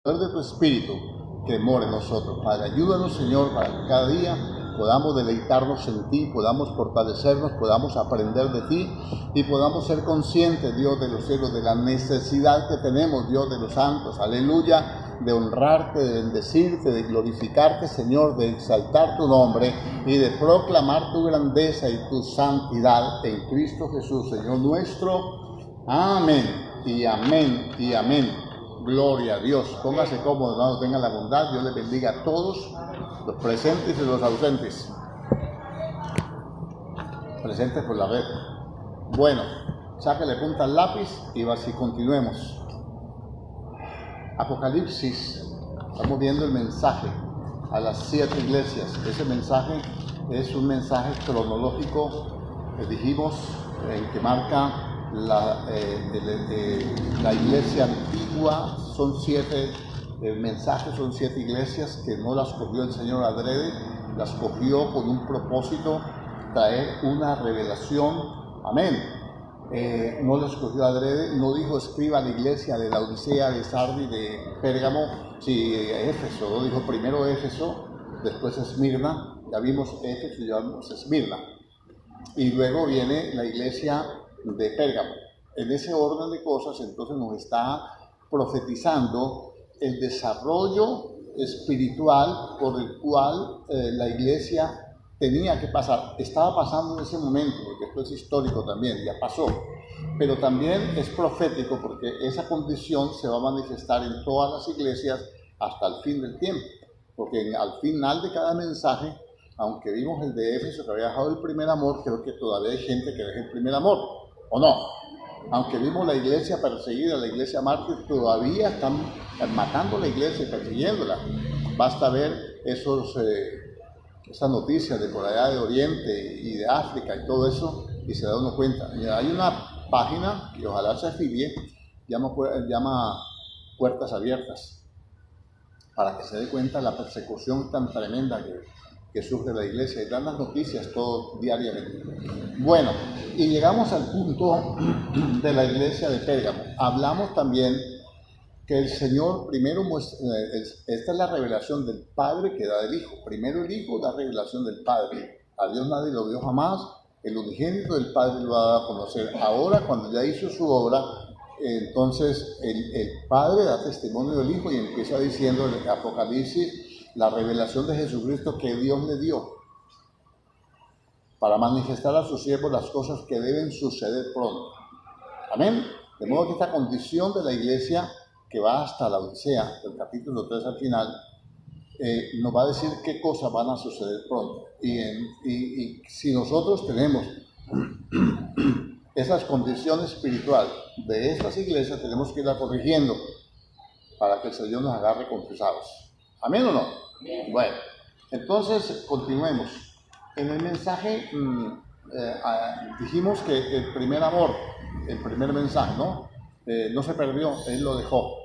poder de tu Espíritu que mora en nosotros. Padre, ayúdanos, Señor, para que cada día podamos deleitarnos en ti, podamos fortalecernos, podamos aprender de ti y podamos ser conscientes, Dios de los cielos, de la necesidad que tenemos, Dios de los santos, aleluya, de honrarte, de bendecirte, de glorificarte, Señor, de exaltar tu nombre y de proclamar tu grandeza y tu santidad en Cristo Jesús, Señor nuestro. Amén y amén y amén. Gloria a Dios. Póngase cómodo, hermanos, tengan la bondad. Dios les bendiga a todos, los presentes y los ausentes. Presentes por la red. Bueno, sáquele punta al lápiz y así continuemos. Apocalipsis, estamos viendo el mensaje a las 7 iglesias. Ese mensaje es un mensaje cronológico, dijimos, que marca la iglesia antigua. Son 7 mensajes, son 7 iglesias que no las cogió el Señor adrede, las cogió con un propósito, traer una revelación. Amén. No las cogió adrede, no dijo escriba a la iglesia de Laodicea, de Sardis, de Pérgamo, sí, Éfeso, no dijo primero Éfeso, después Esmirna, ya vimos Éfeso y ya vimos Esmirna, y luego viene la iglesia de Pérgamo. En ese orden de cosas, entonces nos está profetizando el desarrollo espiritual por el cual la iglesia tenía que pasar. Estaba pasando en ese momento, porque esto es histórico también, ya pasó, pero también es profético porque esa condición se va a manifestar en todas las iglesias hasta el fin del tiempo, porque al final de cada mensaje, aunque vimos el de Éfeso que había dejado el primer amor, creo que todavía hay gente que deja el primer amor, ¿o no? Aunque vimos la iglesia perseguida, la iglesia mártir, todavía están matando la iglesia y persiguiéndola. Basta ver esas noticias de por allá de Oriente y de África y todo eso, y se da uno cuenta. Mira, hay una página que ojalá se afilie, llama Puertas Abiertas, para que se dé cuenta de la persecución tan tremenda que sufre la iglesia, y dan las noticias todo diariamente. Bueno, y llegamos al punto de la iglesia de Pérgamo. Hablamos también que el Señor primero muestra, esta es la revelación del Padre que da del Hijo. Primero el Hijo da revelación del Padre. A Dios nadie lo vio jamás, el unigénito del Padre lo ha dado a conocer. Ahora, cuando ya hizo su obra, entonces el Padre da testimonio del Hijo y empieza diciendo en el Apocalipsis la revelación de Jesucristo que Dios le dio para manifestar a sus siervos las cosas que deben suceder pronto. Amén. De modo que esta condición de la iglesia que va hasta la Odisea, del capítulo 3 al final, nos va a decir qué cosas van a suceder pronto. Y si nosotros tenemos esas condiciones espirituales de estas iglesias, tenemos que irla corrigiendo para que el Señor nos agarre confusados. ¿Amén o no? Bien. Bueno, entonces continuemos. En el mensaje dijimos que el primer amor, el primer mensaje, no se perdió, Él lo dejó.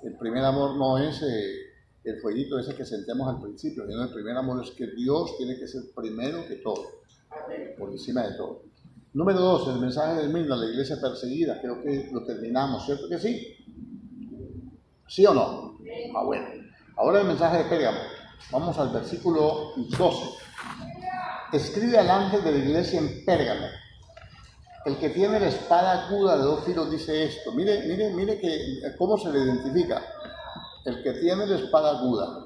El primer amor no es el fueguito ese que sentemos al principio, sino el primer amor es que Dios tiene que ser primero que todo, por encima de todo. Número 2, el mensaje de Esmirna, la iglesia perseguida, creo que lo terminamos, ¿cierto que sí? ¿Sí o no? Ah, bueno. Ahora el mensaje de Pérgamo. Vamos al versículo 12. Escribe al ángel de la iglesia en Pérgamo. El que tiene la espada aguda de 2 filos dice esto. Mire cómo se le identifica. El que tiene la espada aguda.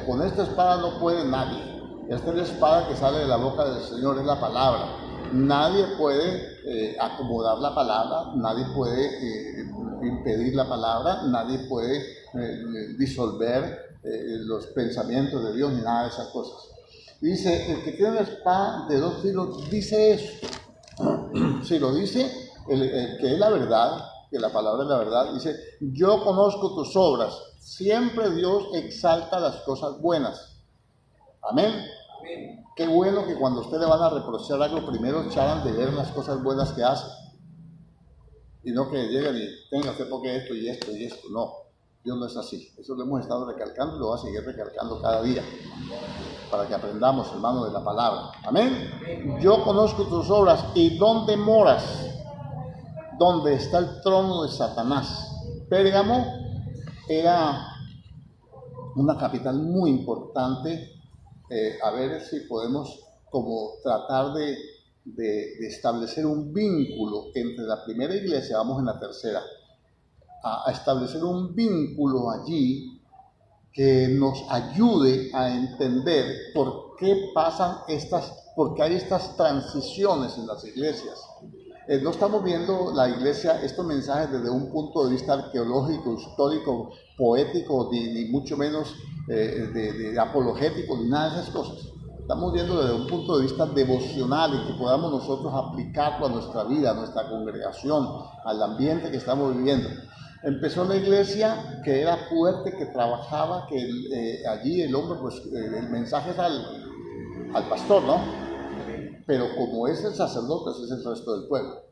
Con esta espada no puede nadie. Esta es la espada que sale de la boca del Señor, es la palabra. Nadie puede acomodar la palabra, nadie puede impedir la palabra, nadie puede disolver los pensamientos de Dios ni nada de esas cosas. Dice, el que tiene la espada de 2 filos dice eso. Si lo dice, que es la verdad, que la palabra es la verdad, dice, yo conozco tus obras. Siempre Dios exalta las cosas buenas. Amén. Amén. Qué bueno que cuando a usted le van a reprochar algo, primero echaran de ver las cosas buenas que hace. Y no que lleguen y tenga usted porque esto y esto y esto. No, Dios no es así. Eso lo hemos estado recalcando y lo va a seguir recalcando cada día. Para que aprendamos, hermano, de la palabra. Amén. Yo conozco tus obras y dónde moras. Donde está el trono de Satanás. Pérgamo era una capital muy importante. A ver si podemos como tratar de establecer un vínculo entre la primera iglesia, vamos en la tercera, a establecer un vínculo allí que nos ayude a entender por qué por qué hay estas transiciones en las iglesias. No estamos viendo la iglesia, estos mensajes desde un punto de vista arqueológico, histórico, poético, ni mucho menos de apologético, ni nada de esas cosas. Estamos viendo desde un punto de vista devocional y que podamos nosotros aplicarlo a nuestra vida, a nuestra congregación, al ambiente que estamos viviendo. Empezó la iglesia que era fuerte, que trabajaba, que allí el hombre, pues el mensaje es al pastor, ¿no? Pero como es el sacerdote, ese es el resto del pueblo.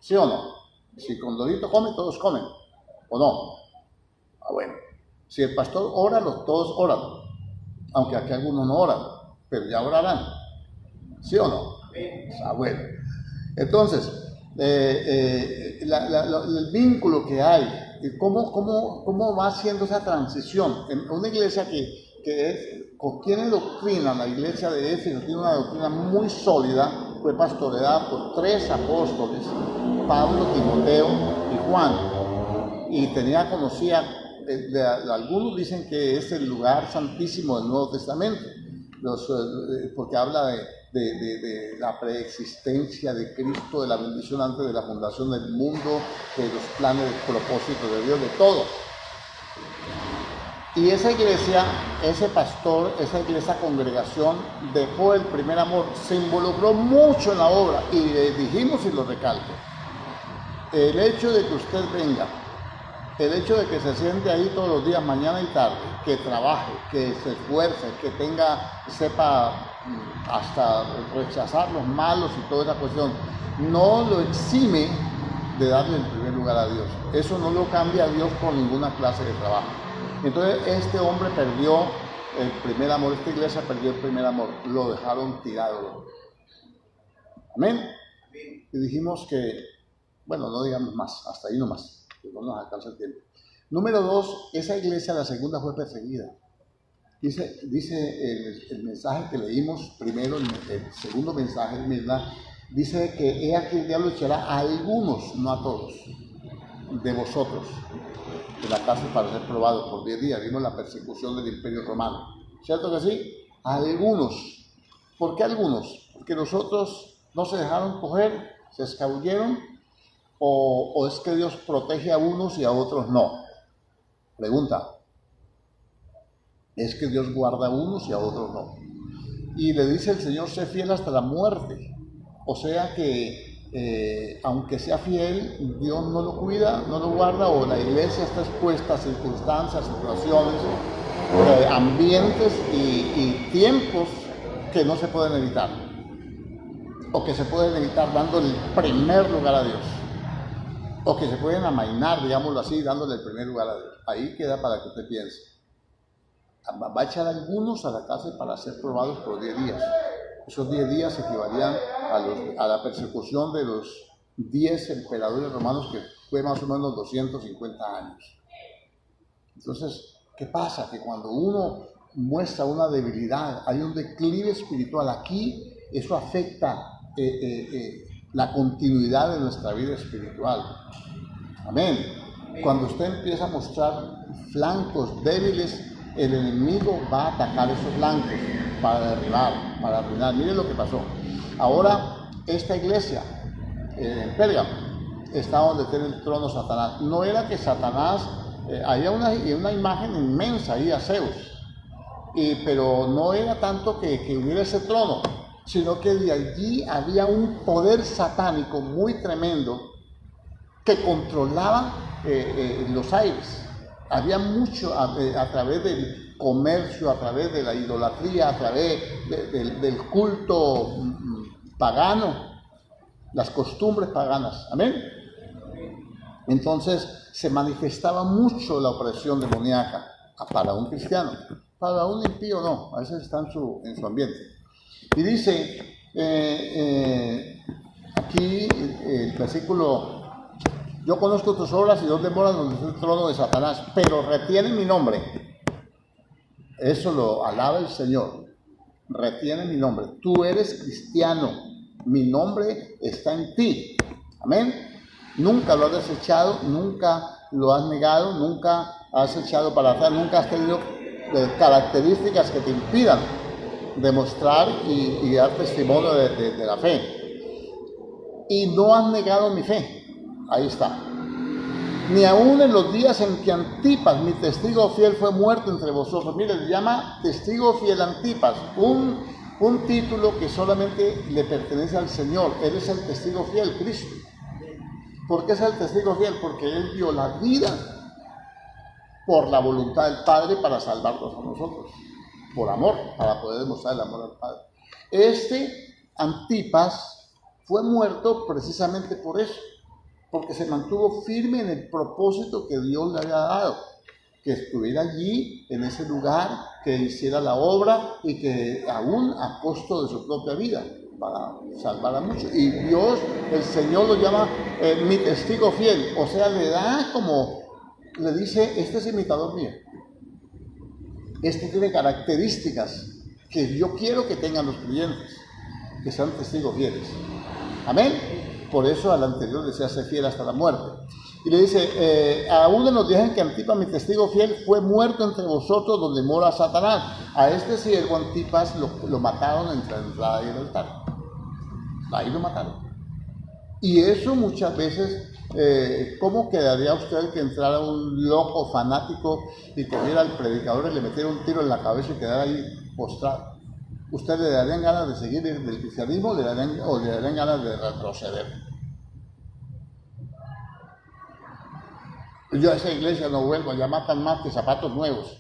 ¿Sí o no? Si Condorito come, todos comen. ¿O no? Bueno. Si el pastor ora, todos oran. Aunque aquí algunos no oran, pero ya orarán. ¿Sí o no? Bueno. Entonces, el vínculo que hay, cómo va haciendo esa transición. En una iglesia que tiene doctrina, la iglesia de Éfeso tiene una doctrina muy sólida, fue pastoreada por 3 apóstoles, Pablo, Timoteo y Juan, y conocía, algunos dicen que es el lugar santísimo del Nuevo Testamento, porque habla de la preexistencia de Cristo, de la bendición antes de la fundación del mundo, de los planes, propósitos de Dios, de todo. Y esa iglesia, ese pastor, esa iglesia congregación dejó el primer amor, se involucró mucho en la obra y le dijimos y lo recalco. El hecho de que usted venga, el hecho de que se siente ahí todos los días, mañana y tarde, que trabaje, que se esfuerce, que sepa hasta rechazar los malos y toda esa cuestión, no lo exime de darle el primer lugar a Dios. Eso no lo cambia a Dios por ninguna clase de trabajo. Entonces este hombre perdió el primer amor, esta iglesia perdió el primer amor, lo dejaron tirado. Amén. Y dijimos que, bueno, no digamos más, hasta ahí nomás, que no nos alcanza el tiempo. Número 2, esa iglesia, la segunda, fue perseguida. Dice el mensaje que leímos primero, el segundo mensaje, ¿verdad? Dice que he aquí el diablo echará a algunos, no a todos, de vosotros, de la cárcel para ser probados por 10 días. Vimos la persecución del Imperio Romano. ¿Cierto que sí? A algunos. ¿Por qué algunos? Porque los otros no se dejaron coger, se escabulleron, o es que Dios protege a unos y a otros no. Pregunta. Es que Dios guarda a unos y a otros no. Y le dice el Señor, sé fiel hasta la muerte. O sea que aunque sea fiel, Dios no lo cuida, no lo guarda, o la iglesia está expuesta a circunstancias, situaciones, ambientes y tiempos que no se pueden evitar. O que se pueden evitar dándole el primer lugar a Dios. O que se pueden amainar, digámoslo así, dándole el primer lugar a Dios. Ahí queda para que usted piense. Va a echar a algunos a la cárcel para ser probados por 10 días. Esos 10 días equivalían a la persecución de los 10 emperadores romanos, que fue más o menos 250 años. Entonces, ¿qué pasa? Que cuando uno muestra una debilidad, hay un declive espiritual aquí, eso afecta la continuidad de nuestra vida espiritual. Amén. Cuando usted empieza a mostrar flancos débiles, el enemigo va a atacar esos flancos para derribar, para arruinar. Miren lo que pasó. Ahora, esta iglesia en Pérgamo está donde tiene el trono Satanás. No era que Satanás, había una imagen inmensa ahí a Zeus, pero no era tanto que hubiera ese trono, sino que de allí había un poder satánico muy tremendo que controlaba los aires. Había mucho a través del comercio, a través de la idolatría, a través del culto pagano, las costumbres paganas. Amén. Entonces se manifestaba mucho la opresión demoníaca para un cristiano. Para un impío no, a veces está en su ambiente. Y dice aquí el versículo Yo conozco tus obras y dónde moras, donde es el trono de Satanás, pero retiene mi nombre. Eso lo alaba el Señor. Retiene mi nombre. Tú eres cristiano. Mi nombre está en ti. Amén. Nunca lo has desechado, nunca lo has negado, nunca has echado para atrás, nunca has tenido características que te impidan demostrar y dar testimonio de la fe. Y no has negado mi fe. Ahí está. Ni aún en los días en que Antipas, mi testigo fiel, fue muerto entre vosotros. Mire, le llama testigo fiel Antipas, un título que solamente le pertenece al Señor. Él es el testigo fiel, Cristo. ¿Por qué es el testigo fiel? Porque Él dio la vida por la voluntad del Padre para salvarnos a nosotros. Por amor, para poder demostrar el amor al Padre. Este Antipas fue muerto precisamente por eso, porque se mantuvo firme en el propósito que Dios le había dado, que estuviera allí, en ese lugar, que hiciera la obra y que aún a costo de su propia vida, para salvar a muchos. Y Dios, el Señor, lo llama mi testigo fiel, o sea, le da como, le dice, este es imitador mío, este tiene características que yo quiero que tengan los creyentes, que sean testigos fieles. Amén. Por eso al anterior le se hace fiel hasta la muerte. Y le dice, aún en los días en que Antipas, mi testigo fiel, fue muerto entre vosotros donde mora Satanás. A este siervo Antipas lo mataron entre la entrada y el altar. Ahí lo mataron. Y eso muchas veces, ¿cómo quedaría usted que entrara un loco fanático y cogiera al predicador y le metiera un tiro en la cabeza y quedara ahí postrado? ¿Usted le darían ganas de seguir del cristianismo o le darían ganas de retroceder? Yo a esa iglesia no vuelvo, ya matan más que zapatos nuevos.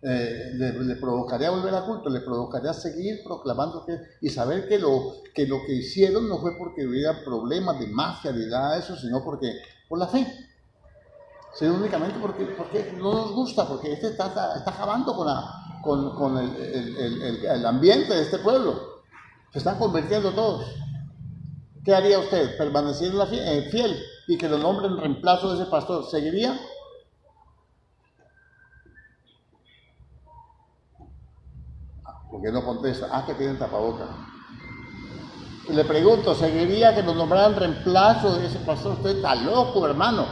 Le provocaría volver a culto, le provocaría seguir proclamando y saber que lo que hicieron no fue porque hubiera problemas de mafia ni nada de eso, sino por la fe. Sino únicamente porque no nos gusta, porque está acabando con el ambiente de este pueblo. Se están convirtiendo todos. ¿Qué haría usted? ¿Permanecer fiel y que lo nombren en reemplazo de ese pastor? ¿Seguiría? ¿Por qué no contesta? Que tienen tapaboca. Le pregunto, ¿seguiría que lo nombraran reemplazo de ese pastor? Usted está loco, hermano.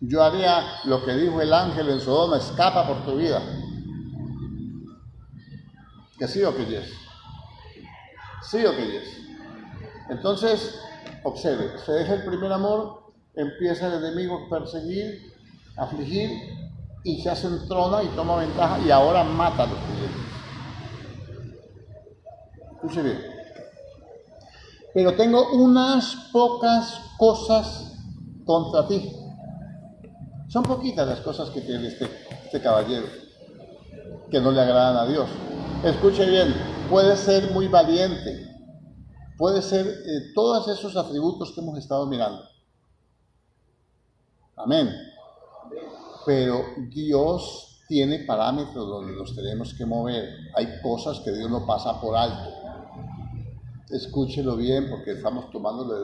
Yo haría lo que dijo el ángel en Sodoma: escapa por tu vida. ¿Que sí o que yes? Sí o que yes. Entonces, observe, se deja el primer amor, empieza el enemigo a perseguir, a afligir, y se hace entrona y toma ventaja, y ahora mata a los creyentes. Escuche bien. Pero tengo unas pocas cosas contra ti. Son poquitas las cosas que tiene este caballero, que no le agradan a Dios. Escuche bien, puede ser muy valiente, puede ser todos esos atributos que hemos estado mirando. Amén. Pero Dios tiene parámetros donde los tenemos que mover. Hay cosas que Dios no pasa por alto. Escúchelo bien, porque estamos tomándolo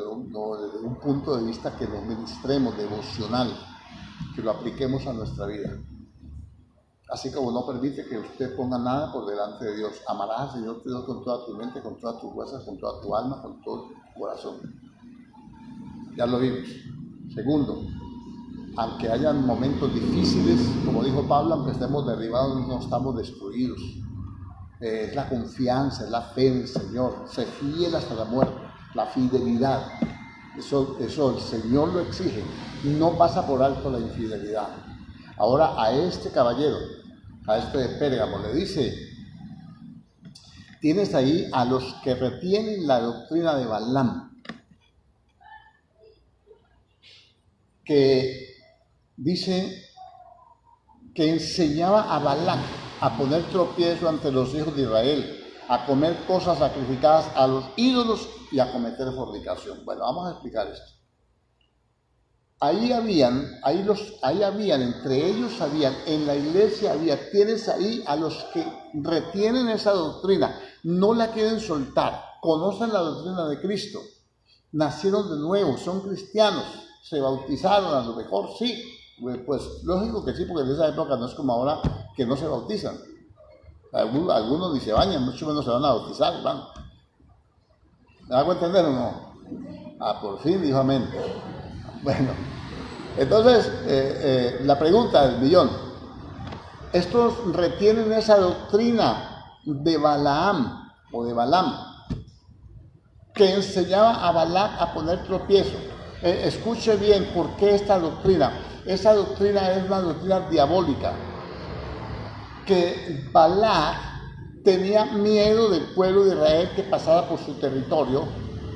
desde un punto de vista que lo ministremos, devocional, que lo apliquemos a nuestra vida. Así como no permite que usted ponga nada por delante de Dios. Amarás al Señor tu Dios con toda tu mente, con todas tus fuerzas, con toda tu alma, con todo tu corazón. Ya lo vimos. Segundo, aunque hayan momentos difíciles, como dijo Pablo, aunque estemos derribados, no estamos destruidos. Es la confianza, es la fe en el Señor. Sé fiel hasta la muerte, la fidelidad. Eso el Señor lo exige. No pasa por alto la infidelidad. Ahora a este caballero, a este de Pérgamo, le dice: tienes ahí a los que retienen la doctrina de Balaam, que dice que enseñaba a Balac a poner tropiezo ante los hijos de Israel, a comer cosas sacrificadas a los ídolos y a cometer fornicación. Bueno, vamos a explicar esto. Ahí habían, entre ellos habían, en la iglesia tienes ahí a los que retienen esa doctrina, no la quieren soltar, conocen la doctrina de Cristo, nacieron de nuevo, son cristianos, se bautizaron a lo mejor, sí, pues lógico que sí, porque en esa época no es como ahora que no se bautizan. Algunos ni se bañan, mucho menos se van a bautizar, hermano. ¿Me hago entender o no? Ah, por fin dijo amén. Bueno, entonces la pregunta del millón: estos retienen esa doctrina de Balaam o de Balaam, que enseñaba a Balac a poner tropiezo. Escuche bien por qué esta doctrina. Esa doctrina es una doctrina diabólica. Que Balac tenía miedo del pueblo de Israel que pasara por su territorio,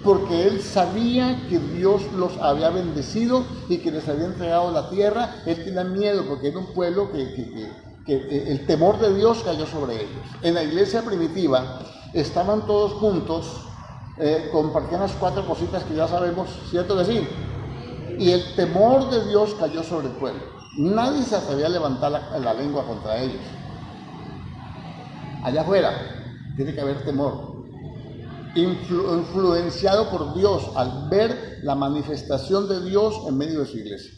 porque él sabía que Dios los había bendecido y que les había entregado la tierra. Él tenía miedo porque era un pueblo que el temor de Dios cayó sobre ellos. En la iglesia primitiva estaban todos juntos, compartían las 4 cositas que ya sabemos, ¿cierto que sí? Y el temor de Dios cayó sobre el pueblo. Nadie se atrevía a levantar la lengua contra ellos. Allá afuera tiene que haber temor, influenciado por Dios al ver la manifestación de Dios en medio de su iglesia.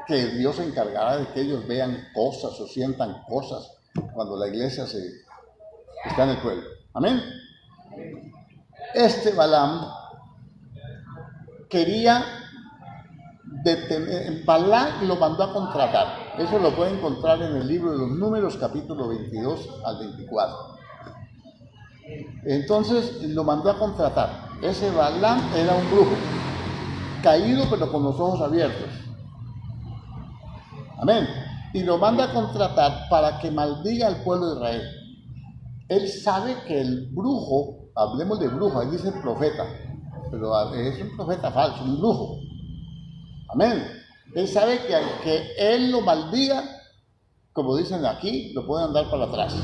Que Dios se encargará de que ellos vean cosas o sientan cosas cuando la iglesia está en el pueblo. Amén. Este Balaam quería detener, Balac lo mandó a contratar. Eso lo puede encontrar en el libro de los Números, capítulo 22 al 24. Entonces lo mandó a contratar. Ese Balaam era un brujo, caído pero con los ojos abiertos. Amén. Y lo manda a contratar para que maldiga al pueblo de Israel. Él sabe que el brujo, hablemos de brujo, ahí dice profeta, pero es un profeta falso, un brujo. Amén. Él sabe que él lo maldiga, como dicen aquí, lo pueden dar para atrás.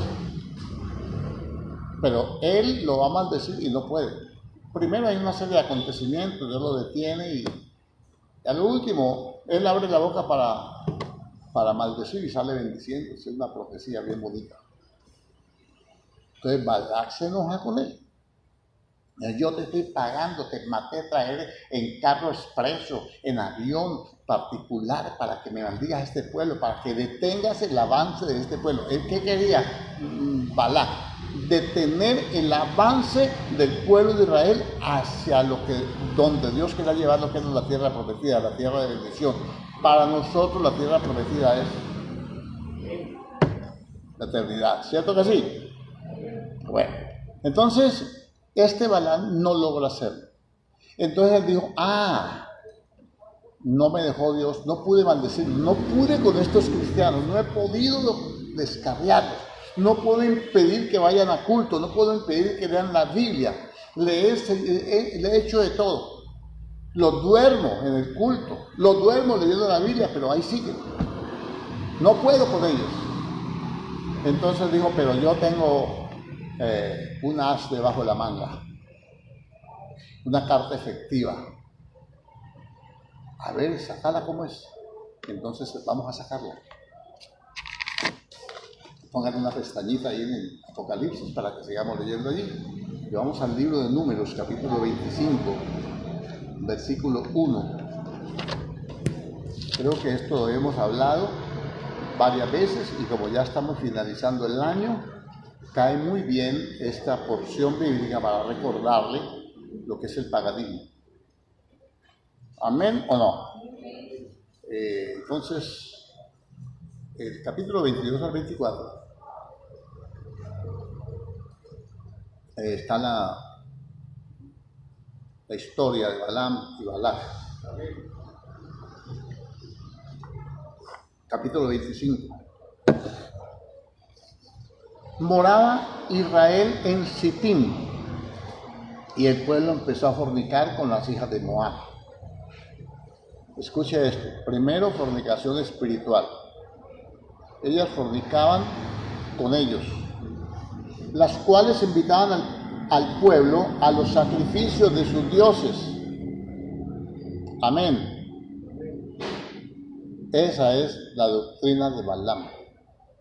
Pero él lo va a maldecir y no puede. Primero hay una serie de acontecimientos, Dios lo detiene y a lo último, él abre la boca para maldecir y sale bendiciendo. Es una profecía bien bonita. Entonces Balac se enoja con él. Yo te estoy pagando, te maté traer en carro expreso, en avión particular para que me maldigas a este pueblo, para que detengas el avance de este pueblo. ¿Él qué quería? Balac, detener el avance del pueblo de Israel hacia donde Dios quería llevar, lo que es la tierra prometida, la tierra de bendición. Para nosotros la tierra prometida es la eternidad, ¿cierto que sí? Bueno, entonces este Balaam no logra hacerlo. Entonces él dijo, no me dejó Dios, no pude maldecir, no pude con estos cristianos, no he podido descarriarlos, no puedo impedir que vayan a culto, no puedo impedir que lean la Biblia, le he hecho de todo. Los duermo en el culto, los duermo leyendo la Biblia, pero ahí siguen. No puedo con ellos. Entonces dijo, pero yo tengo un as debajo de la manga, una carta efectiva. A ver, sacala como es. Entonces vamos a sacarla. Pongan una pestañita ahí en el Apocalipsis para que sigamos leyendo allí. Y vamos al libro de Números, capítulo 25, versículo 1. Creo que esto lo hemos hablado varias veces y como ya estamos finalizando el año, cae muy bien esta porción bíblica para recordarle lo que es el paganismo. ¿Amén o no? Entonces, el capítulo 22 al 24 está la historia de Balaam y Balac. Capítulo 25. Moraba Israel en Sittim y el pueblo empezó a fornicar con las hijas de Moab. Escuche esto. Primero, fornicación espiritual. Ellas fornicaban con ellos, las cuales invitaban al pueblo a los sacrificios de sus dioses. Amén. Esa es la doctrina de Balaam.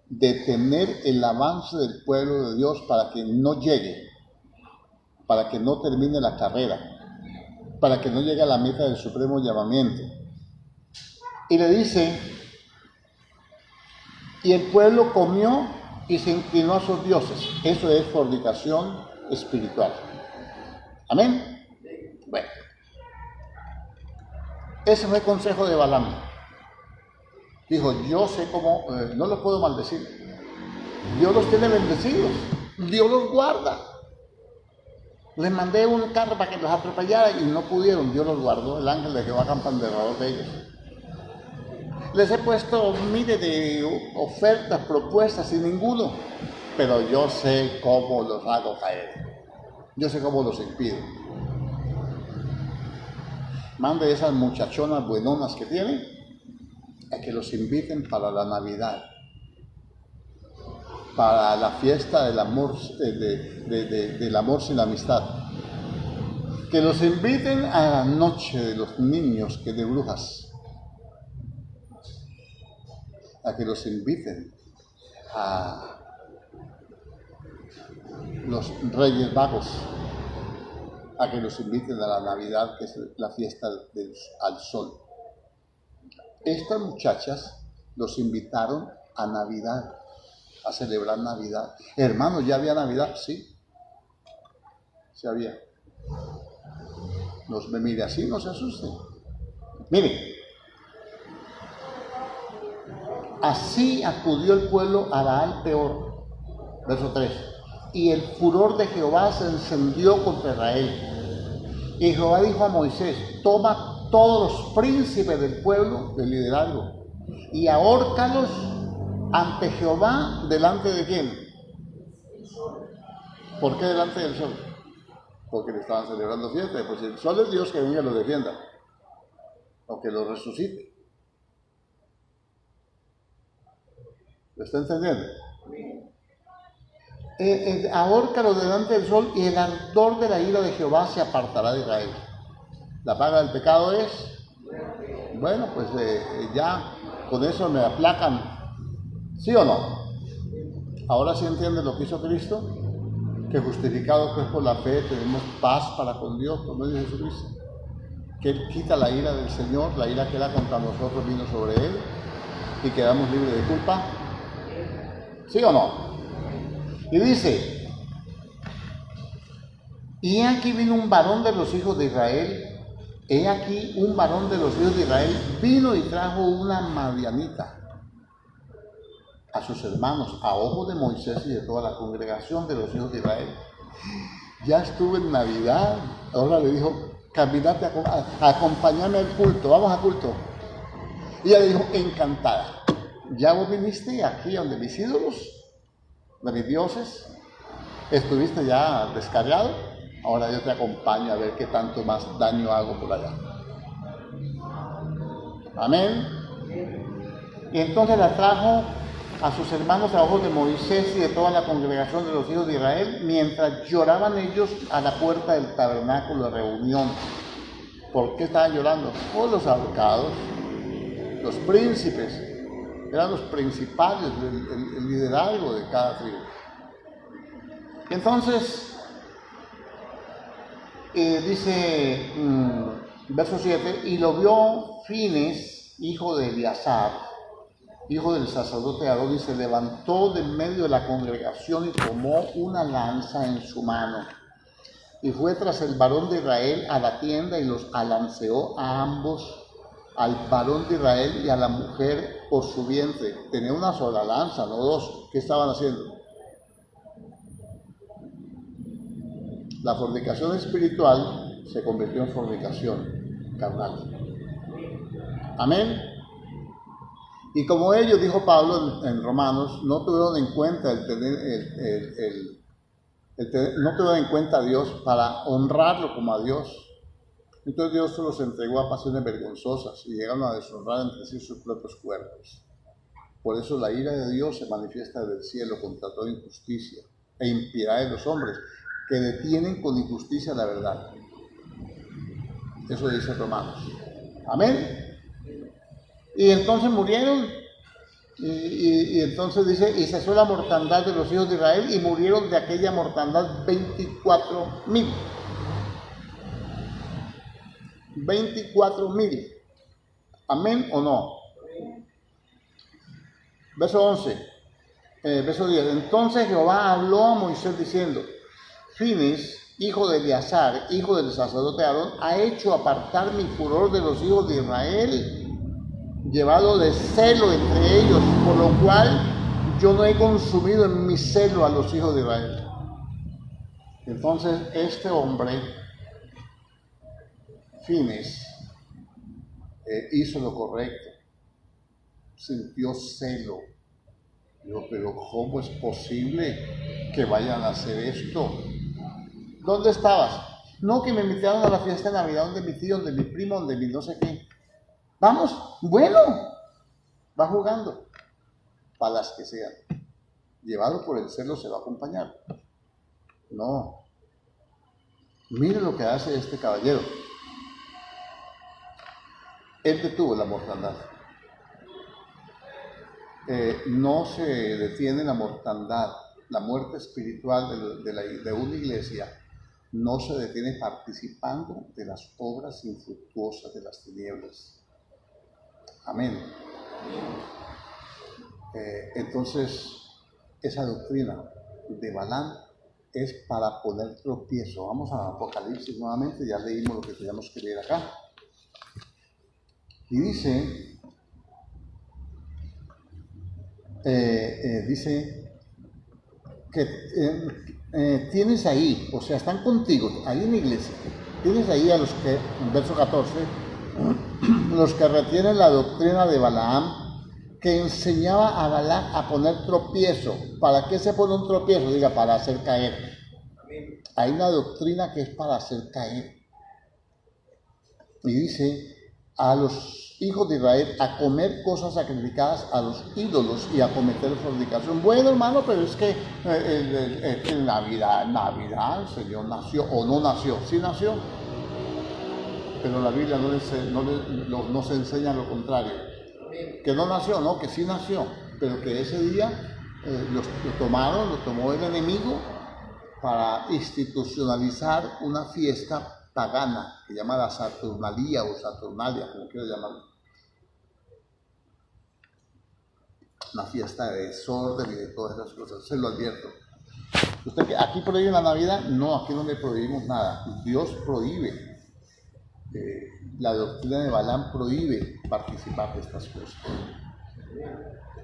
Detener el avance del pueblo de Dios para que no llegue, para que no termine la carrera. para que no llegue a la meta del supremo llamamiento. Y le dice, y el pueblo comió y se inclinó a sus dioses. Eso es fornicación espiritual. Amén. Bueno, ese fue el consejo de Balaam. Dijo, yo sé cómo, no los puedo maldecir. Dios los tiene bendecidos, Dios los guarda. Les mandé un carro para que los atropellara y no pudieron, Dios los guardó, el ángel de Jehová acampa alrededor de ellos. Les he puesto miles de ofertas, propuestas y ninguno, pero yo sé cómo los hago caer. Yo sé cómo los impido. Mande esas muchachonas buenonas que tienen a que los inviten para la Navidad, para la fiesta del amor, del amor sin amistad. Que los inviten a la noche de los niños que de brujas. A que los inviten a los Reyes Magos. A que los inviten a la Navidad, que es la fiesta al sol. Estas muchachas los invitaron a Navidad, a celebrar Navidad. Hermanos, ¿ya había Navidad? Sí. Sí había. Me mire así, no se asusten. Miren, así acudió el pueblo a Baal Peor, verso 3. Y el furor de Jehová se encendió contra Israel. Y Jehová dijo a Moisés, toma todos los príncipes del pueblo, del liderazgo, y ahórcalos ante Jehová, ¿delante de quién? ¿Por qué delante del sol? Porque le estaban celebrando fiesta. Pues el sol es Dios, que venga y los defienda, o que los resucite. ¿Lo está entendiendo? Ahórcalo delante del sol y el ardor de la ira de Jehová se apartará de Israel. La paga del pecado es, bueno, pues ya con eso me aplacan, ¿sí o no? Ahora sí entienden lo que hizo Cristo, que justificados pues por la fe tenemos paz para con Dios por medio de Jesucristo, que Él quita la ira del Señor, la ira que era contra nosotros vino sobre Él y quedamos libres de culpa, ¿sí o no? Y dice, y aquí vino un varón de los hijos de Israel, he aquí un varón de los hijos de Israel vino y trajo una madianita a sus hermanos, a ojos de Moisés y de toda la congregación de los hijos de Israel. Ya estuve en Navidad, ahora le dijo, caminate a acompañarme al culto, vamos al culto. Y ella le dijo, encantada, ya vos viniste aquí donde mis ídolos, de mis dioses, estuviste ya descargado, ahora yo te acompaño a ver qué tanto más daño hago por allá. Amén. Y entonces la trajo a sus hermanos a ojos de Moisés y de toda la congregación de los hijos de Israel, mientras lloraban ellos a la puerta del tabernáculo de reunión. ¿Por qué estaban llorando? Por los ahorcados, los príncipes, eran los principales, el liderazgo de cada tribu. Y entonces, dice, verso 7, y lo vio Fines, hijo de Eleazar, hijo del sacerdote Aarón, y se levantó de medio de la congregación y tomó una lanza en su mano. Y fue tras el varón de Israel a la tienda y los alanceó a ambos, al varón de Israel y a la mujer por su vientre. Tenía una sola lanza, no dos. ¿Qué estaban haciendo? La fornicación espiritual se convirtió en fornicación carnal. Amén. Y como ellos, dijo Pablo en Romanos, no tuvieron en cuenta no tuvieron en cuenta a Dios para honrarlo como a Dios. Entonces Dios se los entregó a pasiones vergonzosas y llegaron a deshonrar entre sí sus propios cuerpos. Por eso la ira de Dios se manifiesta desde el cielo contra toda injusticia e impiedad de los hombres que detienen con injusticia la verdad. Eso dice Romanos. Amén. Y entonces murieron, y entonces dice, y cesó la mortandad de los hijos de Israel, y murieron de aquella mortandad 24,000. 24,000. ¿Amén o no? Verso 11, verso 10. Entonces Jehová habló a Moisés diciendo: Finis, hijo de Eleazar, hijo del sacerdote Aarón, ha hecho apartar mi furor de los hijos de Israel, llevado de celo entre ellos, por lo cual yo no he consumido en mi celo a los hijos de Israel. Entonces este hombre, Finis, hizo lo correcto, sintió celo. Digo, pero ¿cómo es posible que vayan a hacer esto? ¿Dónde estabas? No, que me invitaron a la fiesta de Navidad donde mi tío, donde mi primo, donde mi no sé qué. Vamos, bueno, va jugando, para las que sean. Llevado por el celo se va a acompañar. No. Mire lo que hace este caballero. Él detuvo la mortandad. No se detiene la mortandad, la muerte espiritual de una iglesia no se detiene participando de las obras infructuosas de las tinieblas. Amén. Entonces, esa doctrina de Balaam es para poner tropiezo. Vamos a Apocalipsis nuevamente, ya leímos lo que teníamos que leer acá. Y dice que tienes ahí, o sea, están contigo, ahí en la iglesia, tienes ahí a los que, en verso 14, los que retienen la doctrina de Balaam, que enseñaba a Balac a poner tropiezo. ¿Para qué se pone un tropiezo? Diga, para hacer caer. Hay una doctrina que es para hacer caer. Y dice a los hijos de Israel a comer cosas sacrificadas a los ídolos y a cometer fornicación. Bueno, hermano, pero es que en Navidad el Señor nació o no nació. Sí nació, pero la Biblia no se enseña lo contrario. Que no nació, no, que sí nació, pero que ese día lo tomó el enemigo para institucionalizar una fiesta pagana, que se llama la Saturnalía o Saturnalia, como quiero llamarlo. Una fiesta de desorden y de todas esas cosas, se lo advierto. ¿Usted aquí prohíbe la Navidad? No, aquí no le prohibimos nada. Dios prohíbe. La doctrina de Balaam prohíbe participar de estas cosas.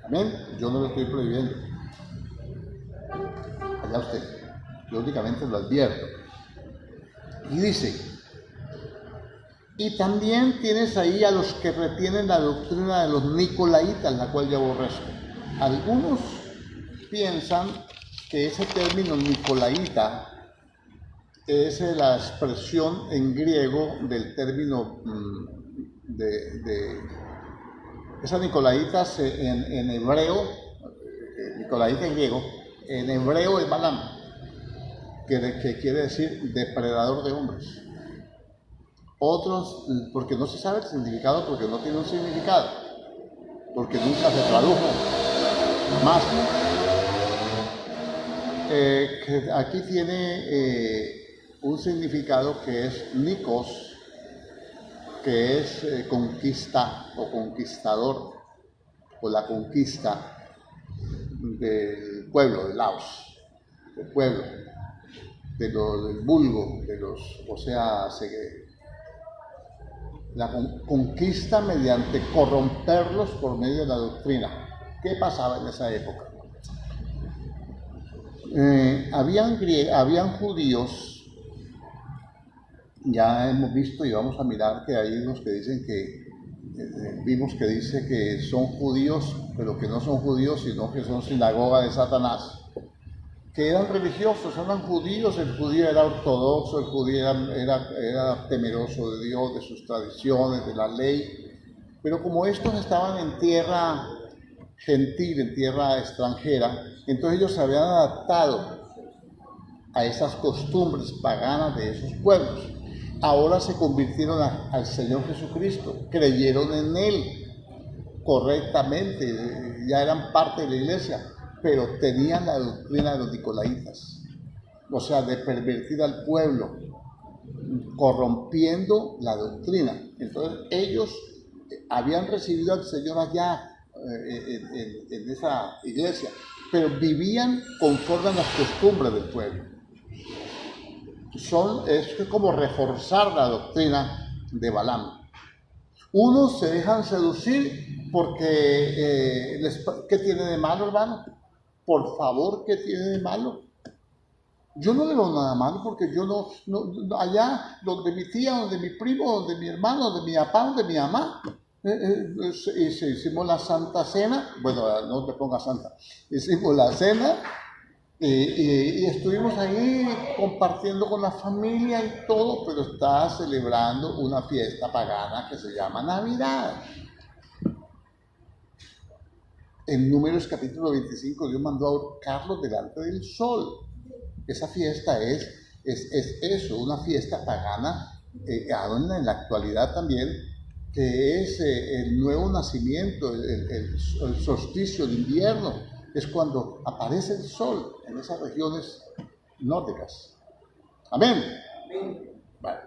Amén. Yo no lo estoy prohibiendo. Allá usted. Yo únicamente lo advierto. Y dice, y también tienes ahí a los que retienen la doctrina de los nicolaitas, la cual yo aborrezco. Algunos piensan que ese término nicolaita es la expresión en griego del término esa nicolaitas en hebreo, nicolaita en griego, en hebreo es Balaam, que quiere decir depredador de hombres. Otros, porque no se sabe el significado, porque no tiene un significado, porque nunca se tradujo más. Que aquí tiene un significado que es Nikos, que es conquista o conquistador, o la conquista del pueblo, de Laos, del pueblo, del vulgo, o sea, la conquista mediante corromperlos por medio de la doctrina. ¿Qué pasaba en esa época? Habían judíos. Ya hemos visto y vamos a mirar que hay unos que dicen vimos que dice que son judíos, pero que no son judíos, sino que son sinagoga de Satanás, que eran religiosos, eran judíos, el judío era ortodoxo, el judío era temeroso de Dios, de sus tradiciones, de la ley, pero como estos estaban en tierra gentil, en tierra extranjera, entonces ellos se habían adaptado a esas costumbres paganas de esos pueblos. Ahora se convirtieron al Señor Jesucristo, creyeron en Él correctamente, ya eran parte de la iglesia, pero tenían la doctrina de los nicolaitas, o sea, de pervertir al pueblo, corrompiendo la doctrina. Entonces ellos habían recibido al Señor allá en esa iglesia, pero vivían conforme a las costumbres del pueblo. Es como reforzar la doctrina de Balaam. Unos se dejan seducir porque, ¿qué tiene de malo, hermano? Por favor, ¿qué tiene de malo? Yo no le veo nada malo porque yo no allá donde mi tía, donde mi primo, donde mi hermano, donde mi papá, donde mi mamá, hicimos la Santa Cena, bueno, no te pongas santa, hicimos la cena y estuvimos ahí compartiendo con la familia y todo, pero está celebrando una fiesta pagana que se llama Navidad. En Números capítulo 25, Dios mandó a ahorcarlos delante del sol. Esa fiesta es eso, una fiesta pagana, aún en la actualidad también, que es el nuevo nacimiento, el solsticio de invierno, es cuando aparece el sol en esas regiones nórdicas. Amén. Vale.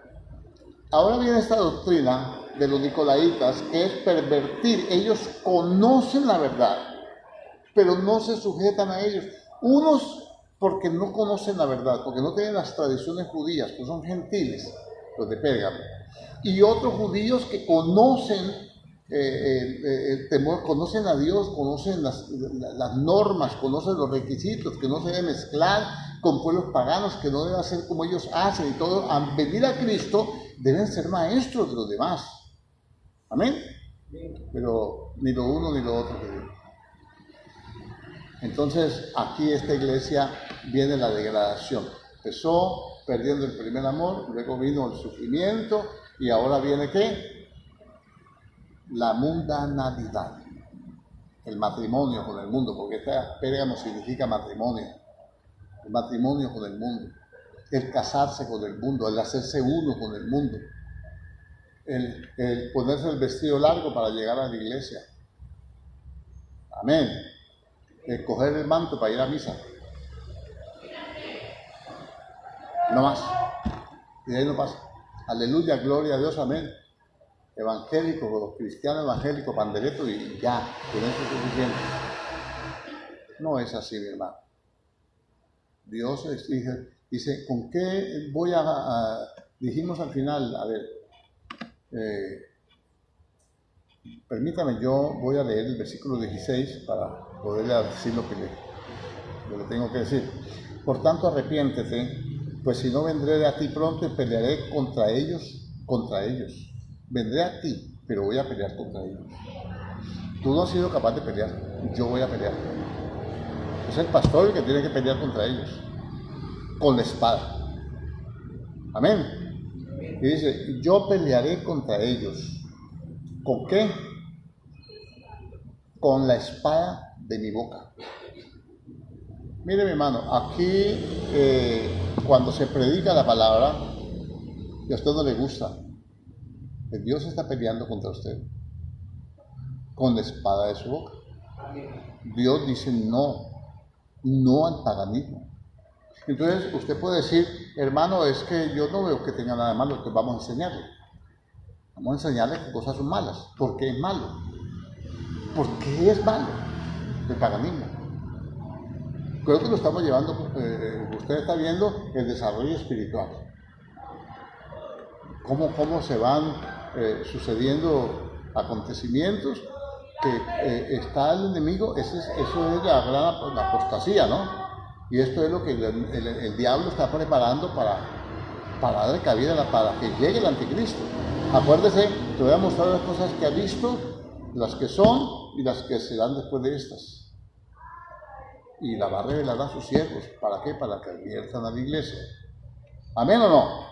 Ahora viene esta doctrina de los nicolaitas, que es pervertir. Ellos conocen la verdad, pero no se sujetan a ellos. Unos porque no conocen la verdad, porque no tienen las tradiciones judías, pues son gentiles, los de Pérgamo. Y otros judíos que conocen el temor, conocen a Dios, conocen las normas, conocen los requisitos, que no se debe mezclar con pueblos paganos, que no debe hacer como ellos hacen y todo. Al venir a Cristo deben ser maestros de los demás. Amén. Pero ni lo uno ni lo otro. Entonces aquí esta iglesia viene la degradación. Empezó perdiendo el primer amor, luego vino el sufrimiento y ahora viene ¿qué? La mundanalidad, el matrimonio con el mundo, porque esta Pérgamo significa matrimonio, el matrimonio con el mundo, el casarse con el mundo, el hacerse uno con el mundo, el ponerse el vestido largo para llegar a la iglesia. Amén. El coger el manto para ir a misa. No más. Y de ahí no pasa. Aleluya, gloria a Dios, amén. Evangélicos, los cristianos evangélicos, panderetos y ya, con eso es suficiente. No es así, mi hermano. Dios dice, ¿con qué voy dijimos al final, a ver, permítame, yo voy a leer el versículo 16 para poderle decir lo que le tengo que decir. Por tanto, arrepiéntete, pues si no vendré a ti pronto y pelearé contra ellos. Vendré a ti, pero voy a pelear contra ellos. Tú no has sido capaz de pelear, yo voy a pelear. Es el pastor el que tiene que pelear contra ellos, con la espada. Amén. Y dice, yo pelearé contra ellos. ¿Con qué? Con la espada de mi boca. Mire, mi hermano, aquí cuando se predica la palabra y a usted no le gusta, Dios está peleando contra usted con la espada de su boca. Dios dice no al paganismo. Entonces usted puede decir, hermano, es que yo no veo que tenga nada malo, entonces vamos a enseñarle. Vamos a enseñarle que cosas son malas. ¿Por qué es malo? ¿Por qué es malo el paganismo? Creo que lo estamos llevando, usted está viendo el desarrollo espiritual. Cómo se van sucediendo acontecimientos que está el enemigo, eso es la apostasía, ¿no? Y esto es lo que el diablo está preparando para darle cabida para que llegue el anticristo. Acuérdese, te voy a mostrar las cosas que ha visto, las que son y las que serán después de estas. Y la va a revelar a sus siervos. ¿Para qué? Para que adviertan a la iglesia. ¿Amén o no?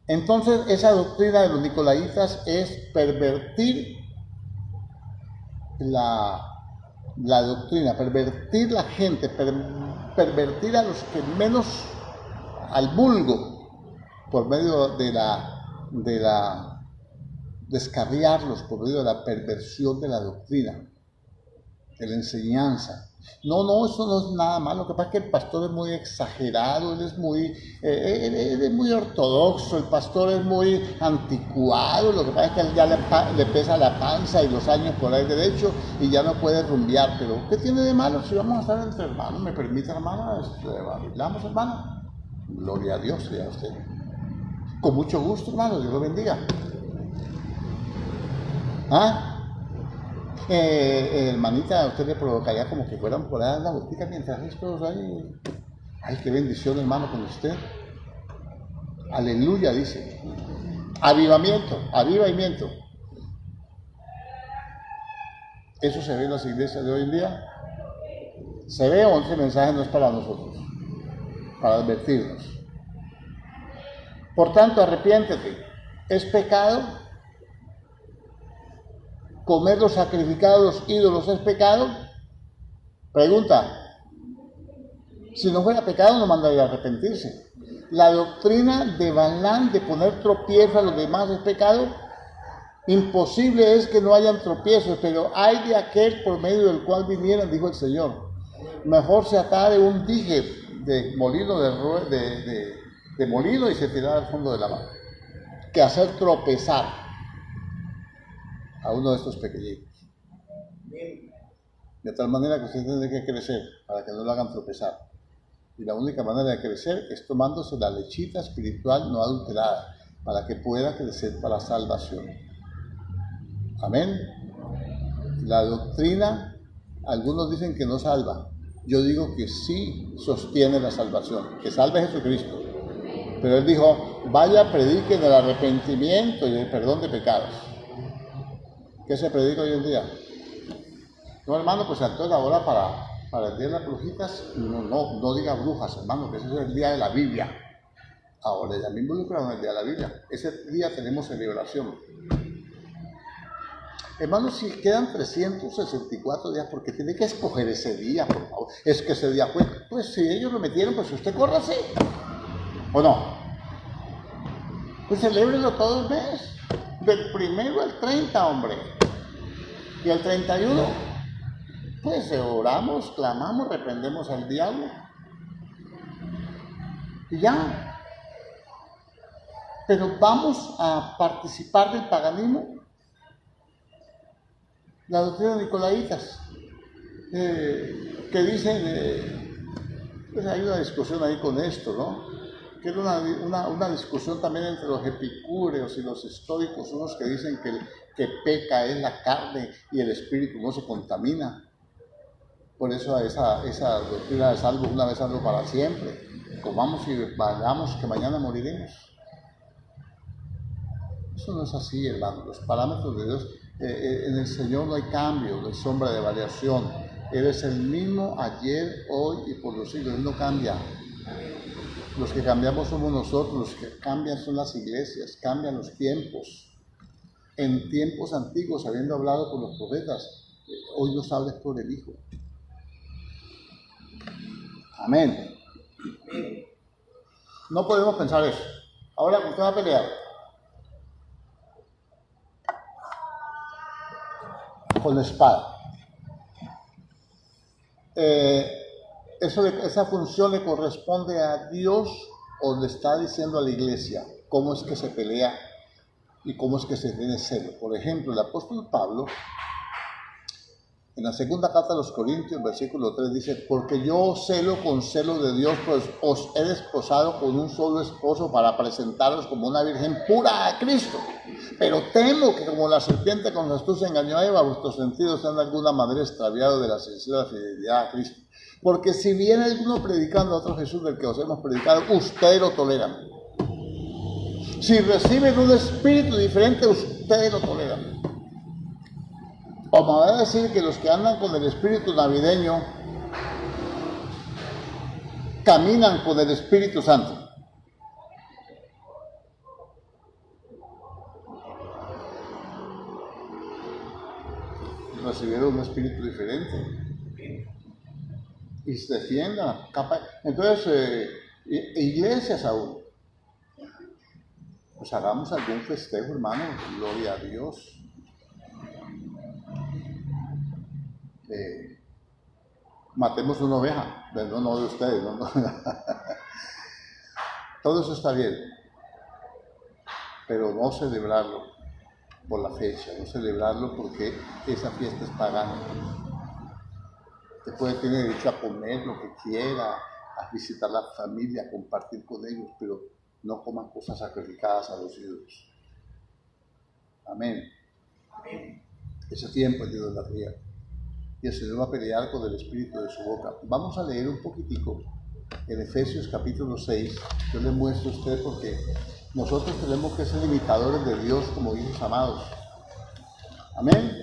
Entonces, esa doctrina de los nicolaitas es pervertir la doctrina, pervertir la gente, pervertir a los que menos, al vulgo, por medio de descarriarlos, por medio de la perversión de la doctrina. de la enseñanza. No, eso no es nada malo. Lo que pasa es que el pastor es muy exagerado, él es muy ortodoxo, el pastor es muy anticuado. Lo que pasa es que a él ya le pesa la panza y los años por ahí derecho y ya no puede rumbear. Pero ¿qué tiene de malo si vamos a estar entre hermanos? ¿Me permite, hermana? ¿Hablamos, hermana? Gloria a Dios, sea usted. Con mucho gusto, hermano, Dios lo bendiga. Hermanita, a usted le provocaría como que fueran por ahí la botica mientras estos ahí. Ay, qué bendición, hermano, con usted. Aleluya, dice. Avivamiento. Eso se ve en las iglesias de hoy en día. Se ve, o ese mensaje no es para nosotros, para advertirnos. Por tanto, arrepiéntete. ¿Es pecado? ¿Comer los sacrificados, los ídolos, es pecado? Pregunta. Si no fuera pecado, no mandaría a arrepentirse. La doctrina de Balaam de poner tropiezo a los demás es pecado. Imposible es que no hayan tropiezos, pero hay de aquel por medio del cual vinieran, dijo el Señor. Mejor se atare un dije de molino de molino y se tirara al fondo de la mar, que hacer tropezar a uno de estos pequeñitos. De tal manera que usted tiene que crecer para que no lo hagan tropezar. Y la única manera de crecer es tomándose la lechita espiritual no adulterada, para que pueda crecer para salvación. Amén. La doctrina, algunos dicen que no salva. Yo digo que sí sostiene la salvación, que salve a Jesucristo. Pero él dijo, vaya, prediquen el arrepentimiento y el perdón de pecados. ¿Qué se predica hoy en día? No, hermano, pues entonces ahora para el día de las brujitas, no diga brujas, hermano, que ese es el día de la Biblia. Ahora ya me involucraron en el día de la Biblia. Ese día tenemos celebración. Hermano, si quedan 364 días, porque tiene que escoger ese día, por favor. Es que ese día fue, pues si ellos lo metieron, pues usted córrase. ¿O no? Pues celébrelo todo el mes. Del 1 al 30, hombre. Y el 31, pues oramos, clamamos, reprendemos al diablo. Y ya. Pero vamos a participar del paganismo. La doctrina de Nicolaitas, que dicen, pues hay una discusión ahí con esto, ¿no? Que es una discusión también entre los epicúreos y los estoicos, unos que dicen que peca es la carne y el espíritu no se contamina. Por eso esa doctrina de salvo una vez salvo para siempre. Comamos y vagamos que mañana moriremos. Eso no es así, hermano. Los parámetros de Dios, en el Señor no hay cambio, no hay sombra de variación. Él es el mismo ayer, hoy y por los siglos. Él no cambia. Los que cambiamos somos nosotros, los que cambian son las iglesias, cambian los tiempos. En tiempos antiguos, habiendo hablado con los profetas, hoy nos hables por el Hijo. Amén. No podemos pensar eso. Ahora, ¿con qué va a pelear? Con la espada. Esa función le corresponde a Dios o le está diciendo a la iglesia cómo es que se pelea y cómo es que se tiene celo. Por ejemplo, el apóstol Pablo, en la segunda carta de los Corintios, versículo 3, dice, porque yo os celo con celo de Dios, pues os he desposado con un solo esposo para presentaros como una virgen pura a Cristo. Pero temo que como la serpiente con la astucia engañó a Eva, vuestros sentidos sean de alguna manera extraviados de la sincera fidelidad a Cristo. Porque si viene alguno predicando a otro Jesús del que os hemos predicado, ustedes lo toleran. Si reciben un espíritu diferente, ustedes lo toleran. O me va a decir que los que andan con el espíritu navideño caminan con el Espíritu Santo. Recibieron un espíritu diferente y se defiendan. Entonces, iglesias aún, pues hagamos algún festejo, hermano, gloria a Dios. matemos una oveja, no de ustedes, no. Todo eso está bien, pero no celebrarlo por la fecha, no celebrarlo porque esa fiesta es pagana. Usted puede tener derecho a comer lo que quiera, a visitar a la familia, a compartir con ellos, pero no coman cosas sacrificadas a los ídolos. Amén. Ese tiempo es de idolatría. Y el Señor va a pelear con el espíritu de su boca. Vamos a leer un poquitico en Efesios capítulo 6. Yo les muestro a ustedes porque nosotros tenemos que ser imitadores de Dios como hijos amados. Amén.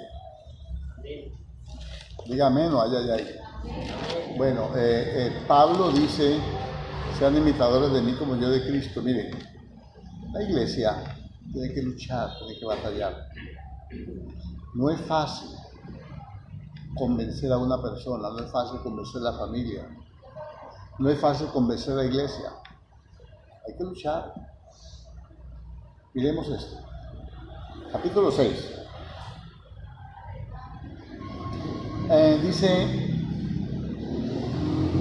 Diga amén o ay. Bueno, Pablo dice, sean imitadores de mí como yo de Cristo. Miren, la iglesia tiene que luchar, tiene que batallar. No es fácil convencer a una persona, no es fácil convencer a la familia, no es fácil convencer a la iglesia. Hay que luchar. Miremos esto. Capítulo 6. Dice,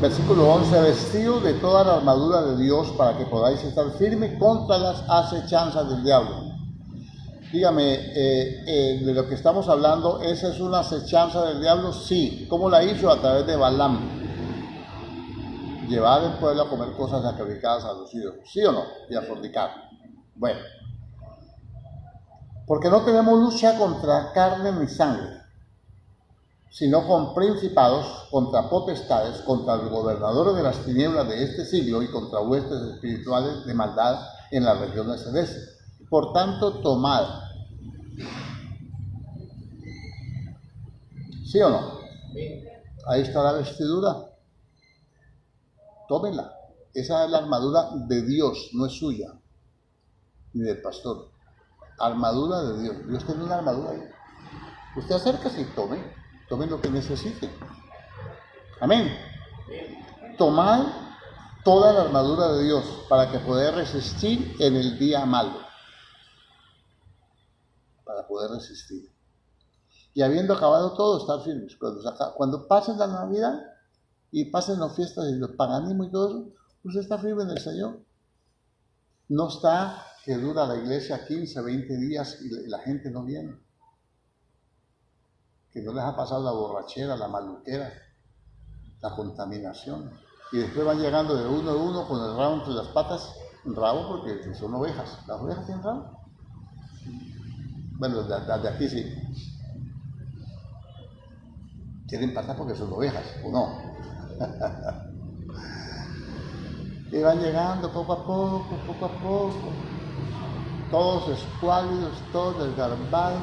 versículo 11, vestidos de toda la armadura de Dios para que podáis estar firmes contra las acechanzas del diablo. Dígame, de lo que estamos hablando, ¿esa es una acechanza del diablo? Sí. ¿Cómo la hizo? A través de Balaam. Llevar al pueblo a comer cosas sacrificadas a los ídolos. ¿Sí o no? Y a fornicar. Bueno. Porque no tenemos lucha contra carne ni sangre, sino con principados, contra potestades, contra los gobernadores de las tinieblas de este siglo y contra huestes espirituales de maldad en las regiones celestes. Por tanto, tomad. ¿Sí o no? Ahí está la vestidura. Tómenla. Esa es la armadura de Dios, no es suya, ni del pastor. Armadura de Dios. Dios tiene una armadura ahí. Usted acérquese y tomen lo que necesite. Amén. Tomad toda la armadura de Dios para que podáis resistir en el día malo. Para poder resistir. Y habiendo acabado todo, estar firmes. Cuando pasen la Navidad y pasen las fiestas y el paganismo y todo eso, usted está firme en el Señor. No está que dura la iglesia 15, 20 días y la gente no viene. Que no les ha pasado la borrachera, la maluquera, la contaminación. Y después van llegando de uno en uno con el rabo entre las patas. Rabo porque son ovejas. ¿Las ovejas tienen rabo? Bueno, las de aquí sí. Tienen patas porque son ovejas, ¿o no? Y van llegando poco a poco. Todos escuálidos, todos desgarbados.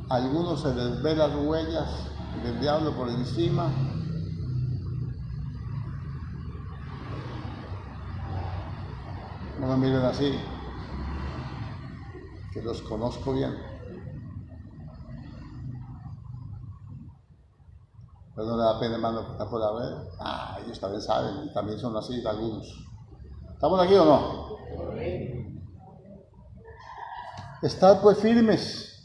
Algunos se les ve las huellas del diablo por encima. No me miren así, que los conozco bien. Pero no le da pena, hermano, que está por la red. Ellos también saben, y también son así algunos. ¿Estamos aquí o no? Estad pues firmes,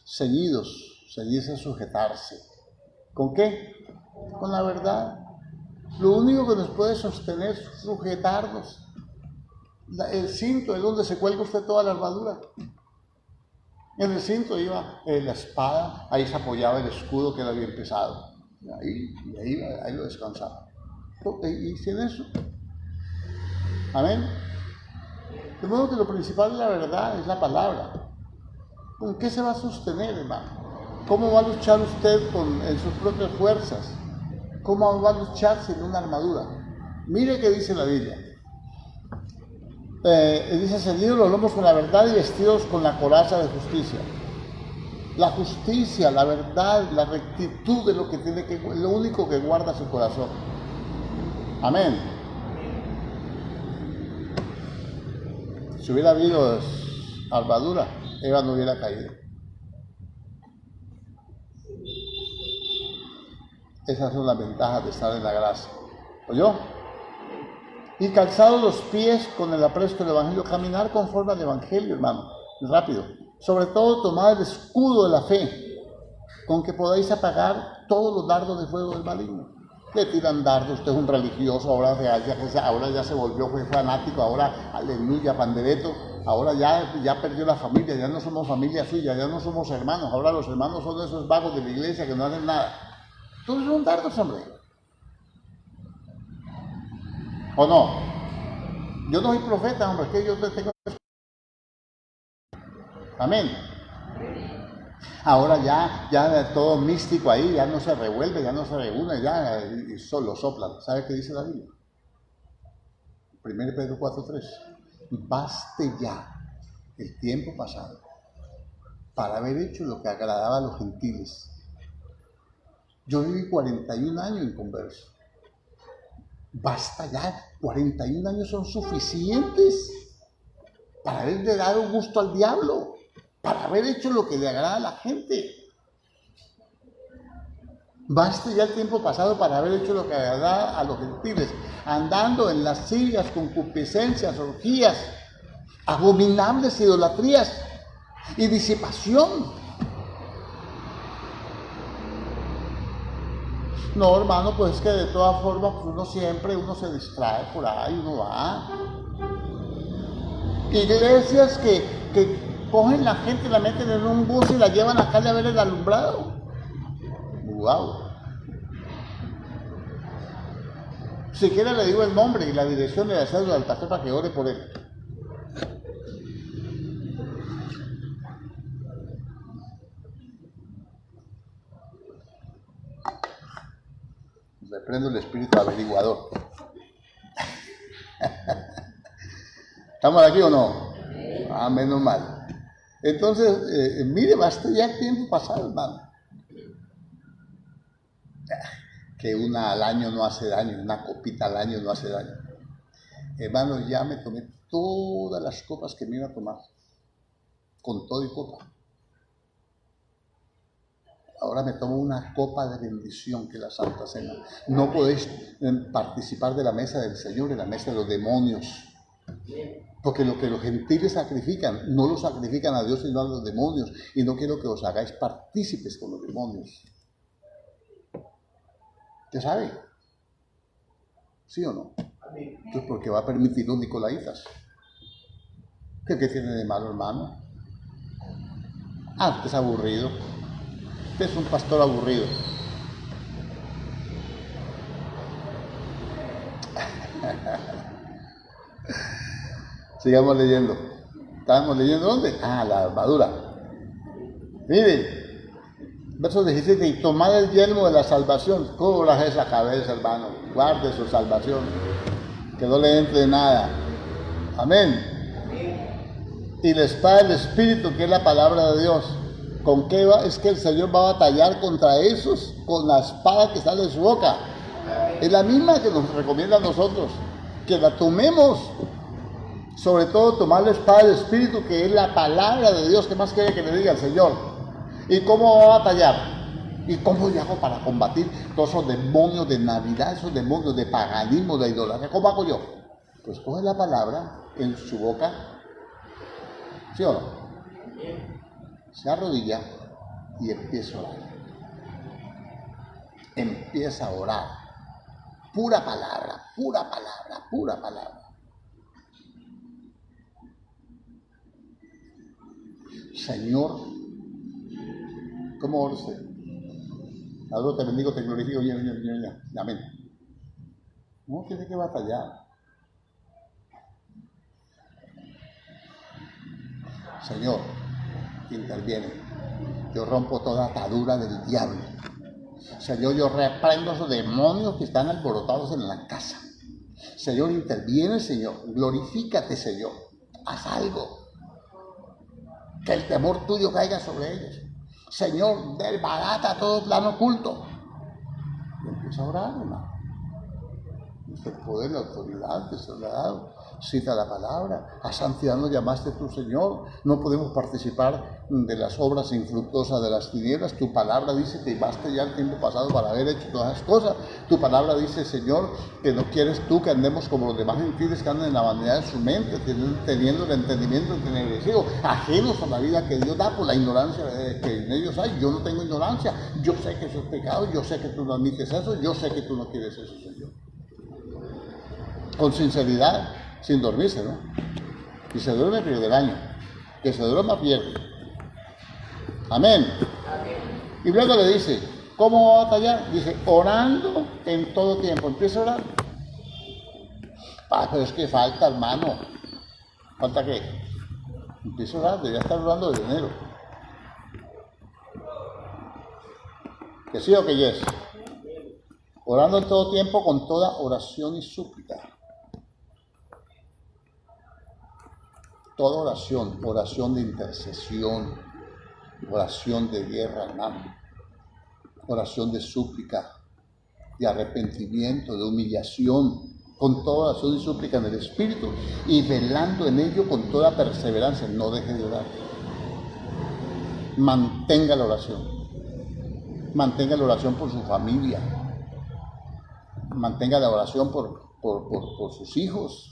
ceñirse a sujetarse. ¿Con qué? Con la verdad. Lo único que nos puede sostener es sujetarnos. El cinto es donde se cuelga usted toda la armadura. En el cinto iba la espada, ahí se apoyaba el escudo que era bien pesado. Ahí lo descansaba. Y sin eso. Amén. De modo que lo principal es la verdad, es la palabra. ¿Con qué se va a sostener, hermano? ¿Cómo va a luchar usted en sus propias fuerzas? ¿Cómo va a luchar sin una armadura? Mire qué dice la Biblia. Dice, ceñidos los lomos con la verdad y vestidos con la coraza de justicia. La justicia, la verdad, la rectitud es lo único que guarda su corazón. Amén. Si hubiera habido armadura, Eva no hubiera caído. Esas son las ventajas de estar en la gracia. ¿Oyó? Y calzados los pies con el apresto del Evangelio, caminar conforme al Evangelio, hermano, rápido. Sobre todo tomar el escudo de la fe. con que podáis apagar todos los dardos de fuego del maligno. Le tiran dardos, usted es un religioso, ahora ya se volvió, fue fanático, ahora aleluya, pandereto, ahora ya perdió la familia, ya no somos familia suya, ya no somos hermanos, ahora los hermanos son esos vagos de la iglesia que no hacen nada. Todos son dardos, hombre. ¿O no? Yo no soy profeta, hombre, es que yo te tengo... Amén. Ahora ya todo místico ahí, ya no se revuelve, ya no se reúne, ya y solo soplan. ¿Sabe qué dice la Biblia? 1 Pedro 4:3. Baste ya el tiempo pasado para haber hecho lo que agradaba a los gentiles. Yo viví 41 años inconverso. Basta ya, 41 años son suficientes para haberle dado gusto al diablo, para haber hecho lo que le agrada a la gente. Basta ya el tiempo pasado para haber hecho lo que agrada a los gentiles, andando en lascivias, concupiscencias, orgías, abominables idolatrías y disipación. No, hermano, pues es que de todas formas uno se distrae por ahí, uno va. Iglesias que cogen la gente, la meten en un bus y la llevan a calle a ver el alumbrado. ¡Wow! Si quiere le digo el nombre y la dirección de la cédula del pastor para que ore por él. Reprendo el espíritu averiguador. ¿Estamos aquí o no? Ah, menos mal. Entonces, mire, basta ya el tiempo pasado, hermano. Que una al año no hace daño, una copita al año no hace daño. Hermano, ya me tomé todas las copas que me iba a tomar, con todo y copa. Ahora me tomo una copa de bendición que es la Santa Cena. No podéis participar de la mesa del Señor, en la mesa de los demonios. Porque lo que los gentiles sacrifican, no lo sacrifican a Dios sino a los demonios. Y no quiero que os hagáis partícipes con los demonios. ¿Usted sabe? ¿Sí o no? Entonces, ¿por qué va a permitir los nicolaitas? ¿Qué tiene de malo, hermano? Ah, usted es aburrido. Usted es un pastor aburrido. Sigamos leyendo. ¿Estábamos leyendo dónde? Ah, la armadura. Mire, verso 17. Y tomad el yelmo de la salvación. Cubra esa cabeza, hermano. Guarde su salvación. Que no le entre nada. Amén. Y la espada del Espíritu, que es la palabra de Dios. ¿Con qué va? Es que el Señor va a batallar contra esos con la espada que sale de su boca. Es la misma que nos recomienda a nosotros, que la tomemos. Sobre todo tomar la espada del Espíritu, que es la palabra de Dios. ¿Qué más quiere que le diga el Señor? ¿Y cómo va a batallar? ¿Y cómo yo hago para combatir todos esos demonios de Navidad, esos demonios de paganismo, de idolatría? ¿Cómo hago yo? Pues coge la palabra en su boca, ¿sí o no? Se arrodilla y empieza a orar. Empieza a orar. Pura palabra, pura palabra, pura palabra. Señor, ¿cómo ora usted? Ahora te bendigo, te glorifico, amén. No tiene que batallar. Señor, interviene. Yo rompo toda atadura del diablo. Señor, yo reprendo esos demonios que están alborotados en la casa. Señor, interviene, Señor. Glorifícate, Señor. Haz algo. Que el temor tuyo caiga sobre ellos. Señor, desbarata todo plano oculto. Y empieza a orar, hermano. El poder, la autoridad que se le ha dado. cita la palabra. A santidad nos llamaste tú, Señor. No podemos participar de las obras infructuosas de las tinieblas. Tu palabra dice que basta ya el tiempo pasado para haber hecho todas esas cosas. Tu palabra dice, Señor, que no quieres tú que andemos como los demás gentiles que andan en la vanidad de su mente, teniendo el entendimiento entenebrecido, ajenos a la vida que Dios da por la ignorancia que en ellos hay. Yo no tengo ignorancia. Yo sé que eso es pecado. Yo sé que tú no admites eso. Yo sé que tú no quieres eso, Señor. Con sinceridad, sin dormirse, ¿no? Y se duerme pierde el año. Que se duerma pierde. Amén. Y luego le dice, ¿cómo va a batallar? Dice, orando en todo tiempo. Empieza a orar. Pero es que falta, hermano. ¿Falta qué? Empieza a orar, debería estar orando desde enero. ¿Que sí o que yes? Orando en todo tiempo con toda oración y súplica. Toda oración, oración de intercesión, oración de guerra, hermano, oración de súplica, de arrepentimiento, de humillación, con toda oración y súplica en el Espíritu y velando en ello con toda perseverancia. No deje de orar. Mantenga la oración. Mantenga la oración por su familia. Mantenga la oración por sus hijos.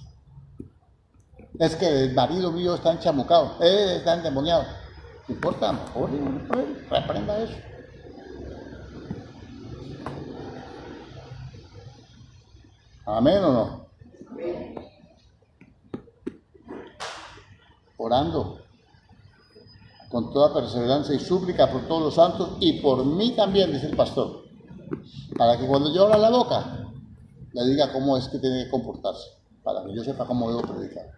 Es que el marido mío está enchamucado, está endemoniado. No importa, mejor reprenda eso. ¿Amén o no? Orando con toda perseverancia y súplica por todos los santos y por mí también, dice el pastor, para que cuando yo abra la boca le diga cómo es que tiene que comportarse, para que yo sepa cómo debo predicar.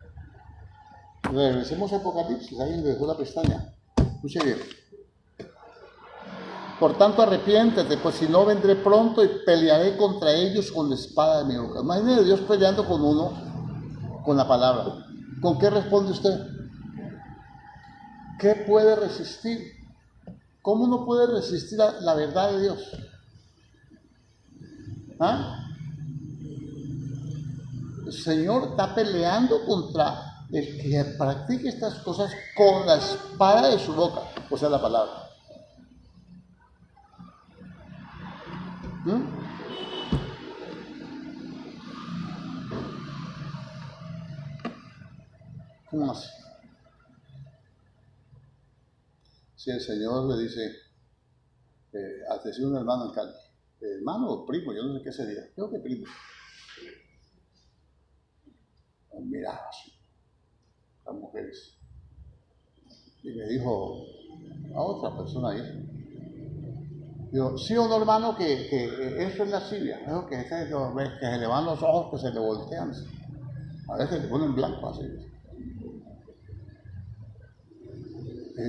Regresemos a Apocalipsis, ahí me dejó la pestaña. Escuche bien. Por tanto, arrepiéntete, pues si no vendré pronto y pelearé contra ellos con la espada de mi boca. Imagínese Dios peleando con uno, con la palabra. ¿Con qué responde usted? ¿Qué puede resistir? ¿Cómo no puede resistir la verdad de Dios? ¿Ah? El Señor está peleando contra el que practique estas cosas con la espada de su boca, o sea, la palabra. ¿Cómo así? Si el Señor le dice, atención un hermano en Cali, hermano o primo, yo no sé qué sería, creo que primo. Miraba así, las mujeres. Y le dijo a otra persona ahí, digo, sí o no, hermano, que eso es lascivia, ¿no? Que se le van los ojos, que se le voltean, a veces le ponen blanco así.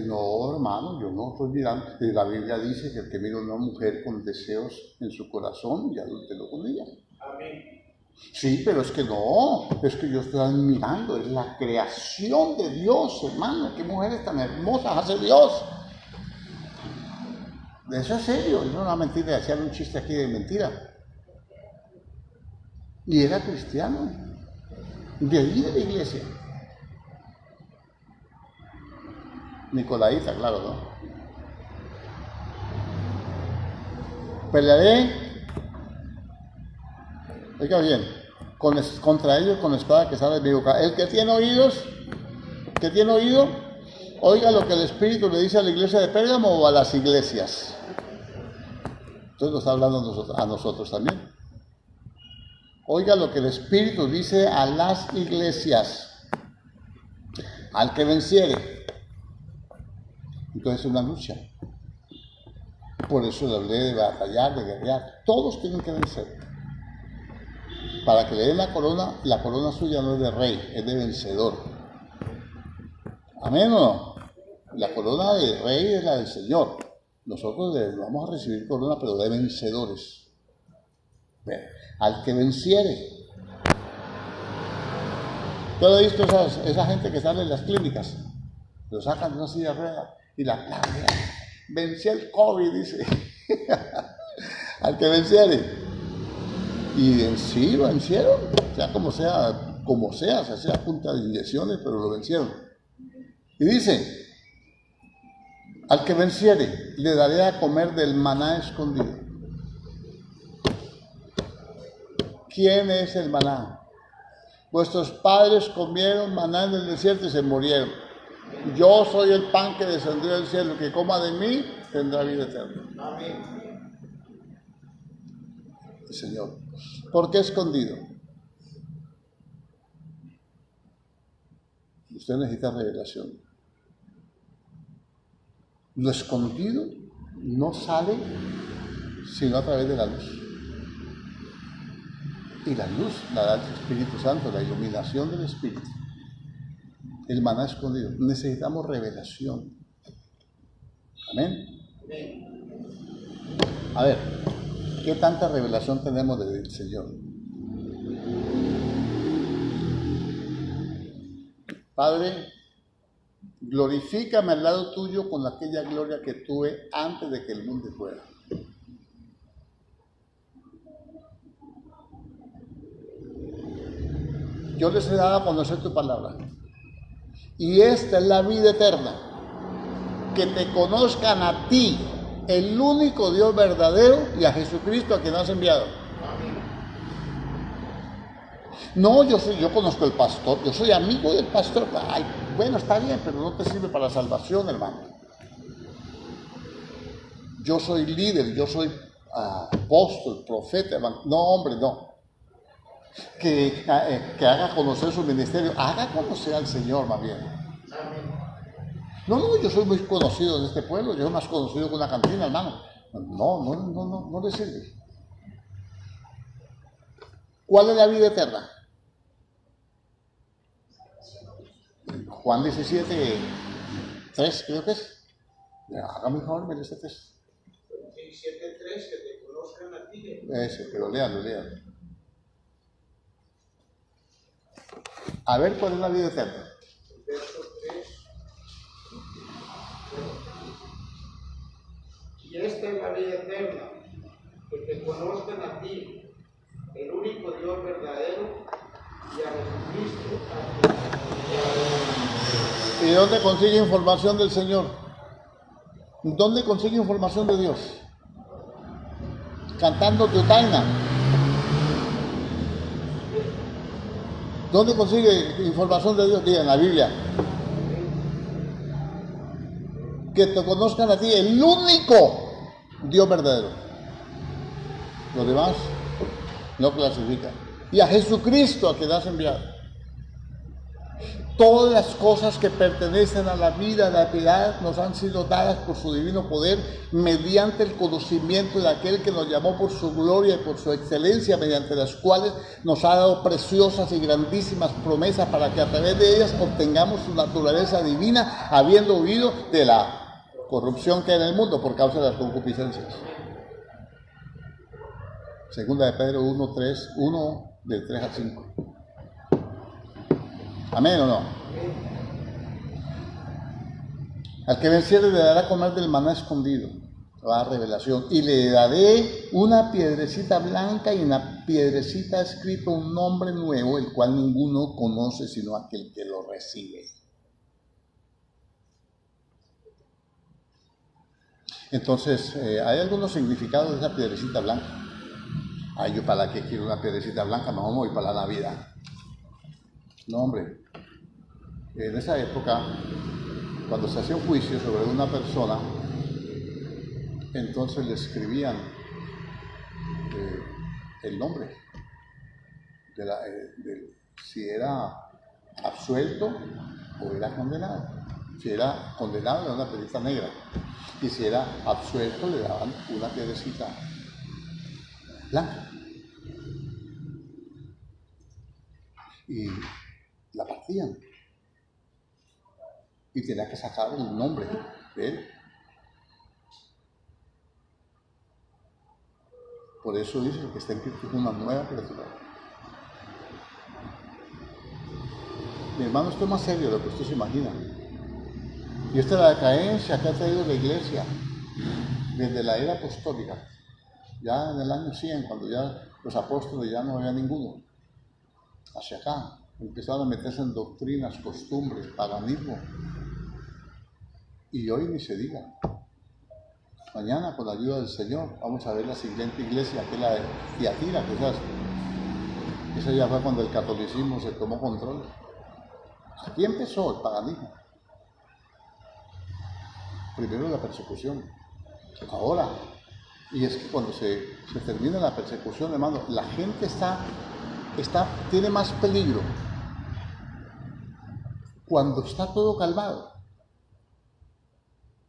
No, hermano, yo no estoy mirando. La Biblia dice que el que mira a una mujer con deseos en su corazón y adulteró con ella. Amén. Sí, pero es que no, es que yo estoy admirando, es la creación de Dios, hermano. Qué mujeres tan hermosas hace Dios. Eso es serio, no es una mentira, hacían un chiste aquí de mentira. Y era cristiano, de ahí de la iglesia. Nicolaita, claro, ¿no? Pelearé, oiga bien, contra ellos con la espada que sale de mi boca. El que tiene oído, oiga lo que el Espíritu le dice a la iglesia de Pérgamo o a las iglesias. Entonces lo está hablando a nosotros también. Oiga lo que el Espíritu dice a las iglesias. Al que venciere. Entonces es una lucha. Por eso le hablé de batallar, de guerrear. Todos tienen que vencer. Para que le den la corona suya no es de rey, es de vencedor. ¿Amén o no? La corona de rey es la del Señor. Nosotros vamos a recibir corona, pero de vencedores. Bien, al que venciere. Yo he visto esa gente que sale en las clínicas, lo sacan de una silla de ruedas y la aplauden. Venció el COVID, dice. Al que venciere. Y en sí lo vencieron, sea como sea, como sea, se hacía a punta de inyecciones, pero lo vencieron. Y dice, al que venciere, le daré a comer del maná escondido. ¿Quién es el maná? Vuestros padres comieron maná en el desierto y se murieron. Yo soy el pan que descendió del cielo. El que coma de mí tendrá vida eterna. Amén. El Señor. ¿Por qué escondido? Usted necesita revelación. Lo escondido no sale sino a través de la luz. Y la luz la da el Espíritu Santo, la iluminación del Espíritu. El maná escondido. Necesitamos revelación. Amén. A ver, ¿qué tanta revelación tenemos del Señor? Padre, glorifícame al lado tuyo con aquella gloria que tuve antes de que el mundo fuera. Yo les he dado a conocer tu palabra. Y esta es la vida eterna. Que te conozcan a ti, el único Dios verdadero, y a Jesucristo a quien has enviado. No, yo conozco al pastor, yo soy amigo del pastor. Ay, bueno, está bien, pero no te sirve para la salvación, hermano. Yo soy líder, yo soy apóstol, profeta, hermano. No, hombre, no. Que haga conocer su ministerio, haga conocer al Señor más bien. No, yo soy muy conocido en este pueblo, yo soy más conocido que una cantina, hermano. No le sirve. ¿Cuál es la vida eterna? Juan 17, 3 creo que es. Hágame un favor, me lee ese 3. 17, 3, que te conozcan a ti. Ese, pero léalo. A ver, ¿cuál es la vida eterna? Verso 3. Y esta es la vida eterna, que te conozcan a ti, el único Dios verdadero, y a Jesucristo. ¿Y dónde consigue información del Señor? ¿Dónde consigue información de Dios? Cantando Tutaina. ¿Dónde consigue información de Dios? Diga, en la Biblia. Que te conozcan a ti, el único Dios verdadero. Los demás no clasifican. Y a Jesucristo a quien has enviado. Todas las cosas que pertenecen a la vida, a la piedad, nos han sido dadas por su divino poder, mediante el conocimiento de aquel que nos llamó por su gloria y por su excelencia, mediante las cuales nos ha dado preciosas y grandísimas promesas para que a través de ellas obtengamos su naturaleza divina, habiendo huido de la corrupción que hay en el mundo por causa de las concupiscencias. Segunda de Pedro 1, del 3 al 5. ¿Amén o no? Al que venciere le dará a comer del maná escondido, la revelación, y le daré una piedrecita blanca y en la piedrecita escrito un nombre nuevo, el cual ninguno conoce sino aquel que lo recibe. Entonces, hay algunos significados de esa piedrecita blanca. Ay, yo para qué quiero una piedrecita blanca, no voy para la Navidad. No, hombre. En esa época, cuando se hacía un juicio sobre una persona, entonces le escribían el nombre si era absuelto o era condenado. Si era condenado le daban una piedrecita negra y si era absuelto le daban una piedrecita blanca. Y la partían. Y tenía que sacar el nombre de él. Por eso dice que está en Cristo una nueva criatura. Mi hermano, esto es más serio de lo que usted se imagina. Y esta es la decadencia que ha traído la iglesia desde la era apostólica. Ya en el año 100, cuando ya los apóstoles ya no había ninguno. Hacia acá. empezaron a meterse en doctrinas, costumbres, paganismo. Y hoy ni se diga. Mañana, con la ayuda del Señor, vamos a ver la siguiente iglesia, que es la de Tiatira, que esa ya fue cuando el catolicismo se tomó control. Aquí empezó el paganismo. Primero la persecución. Ahora, y es que cuando se termina la persecución, hermano, la gente tiene más peligro cuando está todo calmado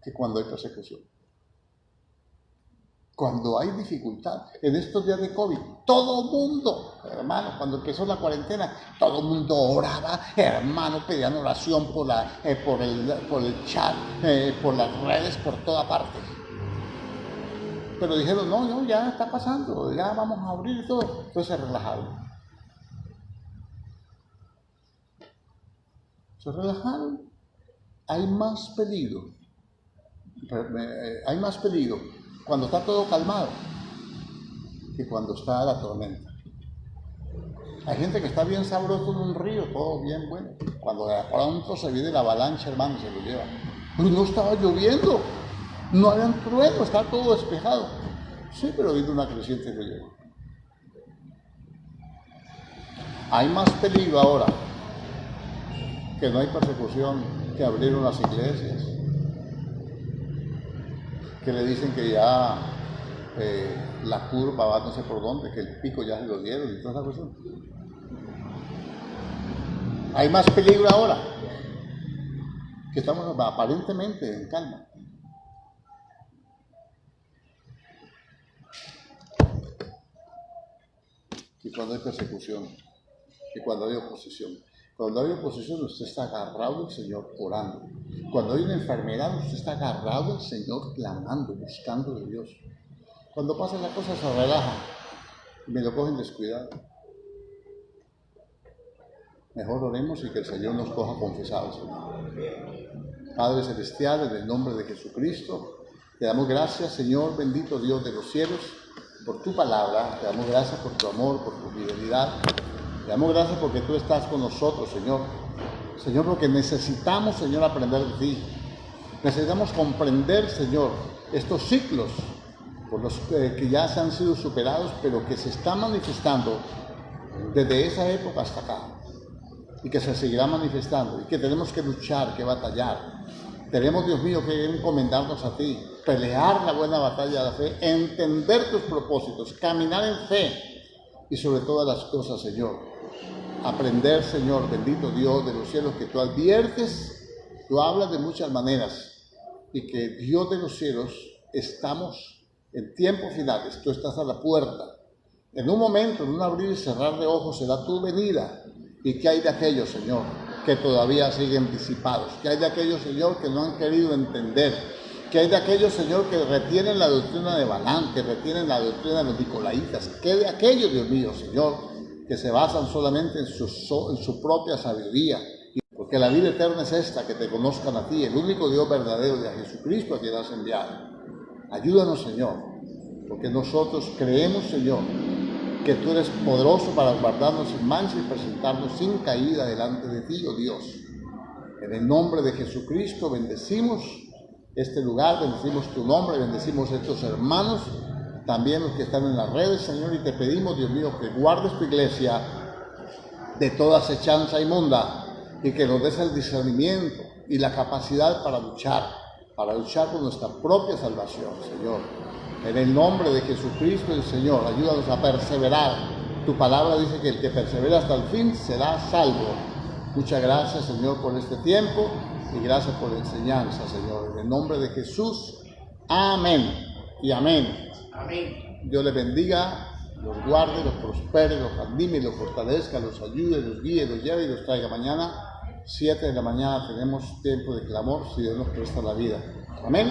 que cuando hay persecución. Cuando hay dificultad, en estos días de COVID, todo mundo, hermano, cuando empezó la cuarentena, todo el mundo oraba, hermano, pedían oración por el chat, por las redes, por toda parte. Pero dijeron, no, ya está pasando, ya vamos a abrir y todo. Entonces se relajaron. Se relajaron. Hay más peligro cuando está todo calmado que cuando está la tormenta. Hay gente que está bien sabroso en un río, todo bien bueno. Cuando de pronto se viene la avalancha, hermano, se lo lleva. Pero no estaba lloviendo, no había trueno, estaba todo despejado. Sí, pero vino una creciente y lo lleva. Hay más peligro ahora que no hay persecución, que abrieron las iglesias, que le dicen que ya la curva va no sé por dónde, que el pico ya se lo dieron y toda esa cuestión. Hay más peligro ahora, que estamos aparentemente en calma. Que cuando hay persecución, que cuando hay oposición. Cuando hay oposición, usted está agarrado al Señor orando. Cuando hay una enfermedad, usted está agarrado al Señor clamando, buscando de Dios. Cuando pasa la cosa, se relaja y me lo cogen descuidado. Mejor oremos y que el Señor nos coja confesados. Padre Celestial, en el nombre de Jesucristo, te damos gracias, Señor, bendito Dios de los cielos, por tu palabra. Te damos gracias por tu amor, por tu fidelidad. Te damos gracias porque tú estás con nosotros, Señor. Señor, porque necesitamos, Señor, aprender de ti. Necesitamos comprender, Señor, estos ciclos por los que ya se han sido superados, pero que se están manifestando desde esa época hasta acá. Y que se seguirá manifestando. Y que tenemos que luchar, que batallar. Tenemos, Dios mío, que encomendarnos a ti. Pelear la buena batalla de la fe. Entender tus propósitos. Caminar en fe. Y sobre todas las cosas, Señor, aprender, Señor, bendito Dios de los cielos, que tú adviertes, tú hablas de muchas maneras, y que Dios de los cielos, estamos en tiempos finales, tú estás a la puerta. En un momento, en un abrir y cerrar de ojos, será tu venida. ¿Y qué hay de aquellos, Señor, que todavía siguen disipados? ¿Qué hay de aquellos, Señor, que no han querido entender? ¿Qué hay de aquellos, Señor, que retienen la doctrina de Balaam, que retienen la doctrina de los nicolaitas? ¿Qué hay de aquellos, Dios mío, Señor, que se basan solamente en su propia sabiduría? Porque la vida eterna es esta, que te conozcan a ti, el único Dios verdadero, de a Jesucristo a quien has enviado. Ayúdanos, Señor, porque nosotros creemos, Señor, que tú eres poderoso para guardarnos sin mancha y presentarnos sin caída delante de ti, oh Dios. En el nombre de Jesucristo bendecimos este lugar, bendecimos tu nombre, bendecimos a estos hermanos, también los que están en las redes, Señor, y te pedimos, Dios mío, que guardes tu iglesia de toda acechanza inmunda y que nos des el discernimiento y la capacidad para luchar por nuestra propia salvación, Señor. En el nombre de Jesucristo el Señor, ayúdanos a perseverar. Tu palabra dice que el que persevera hasta el fin será salvo. Muchas gracias, Señor, por este tiempo y gracias por la enseñanza, Señor. En el nombre de Jesús, amén y amén. Amén. Dios les bendiga, los guarde, los prospere, los anime, los fortalezca, los ayude, los guíe, los lleve y los traiga. Mañana, 7 de la mañana, tenemos tiempo de clamor si Dios nos presta la vida. Amén.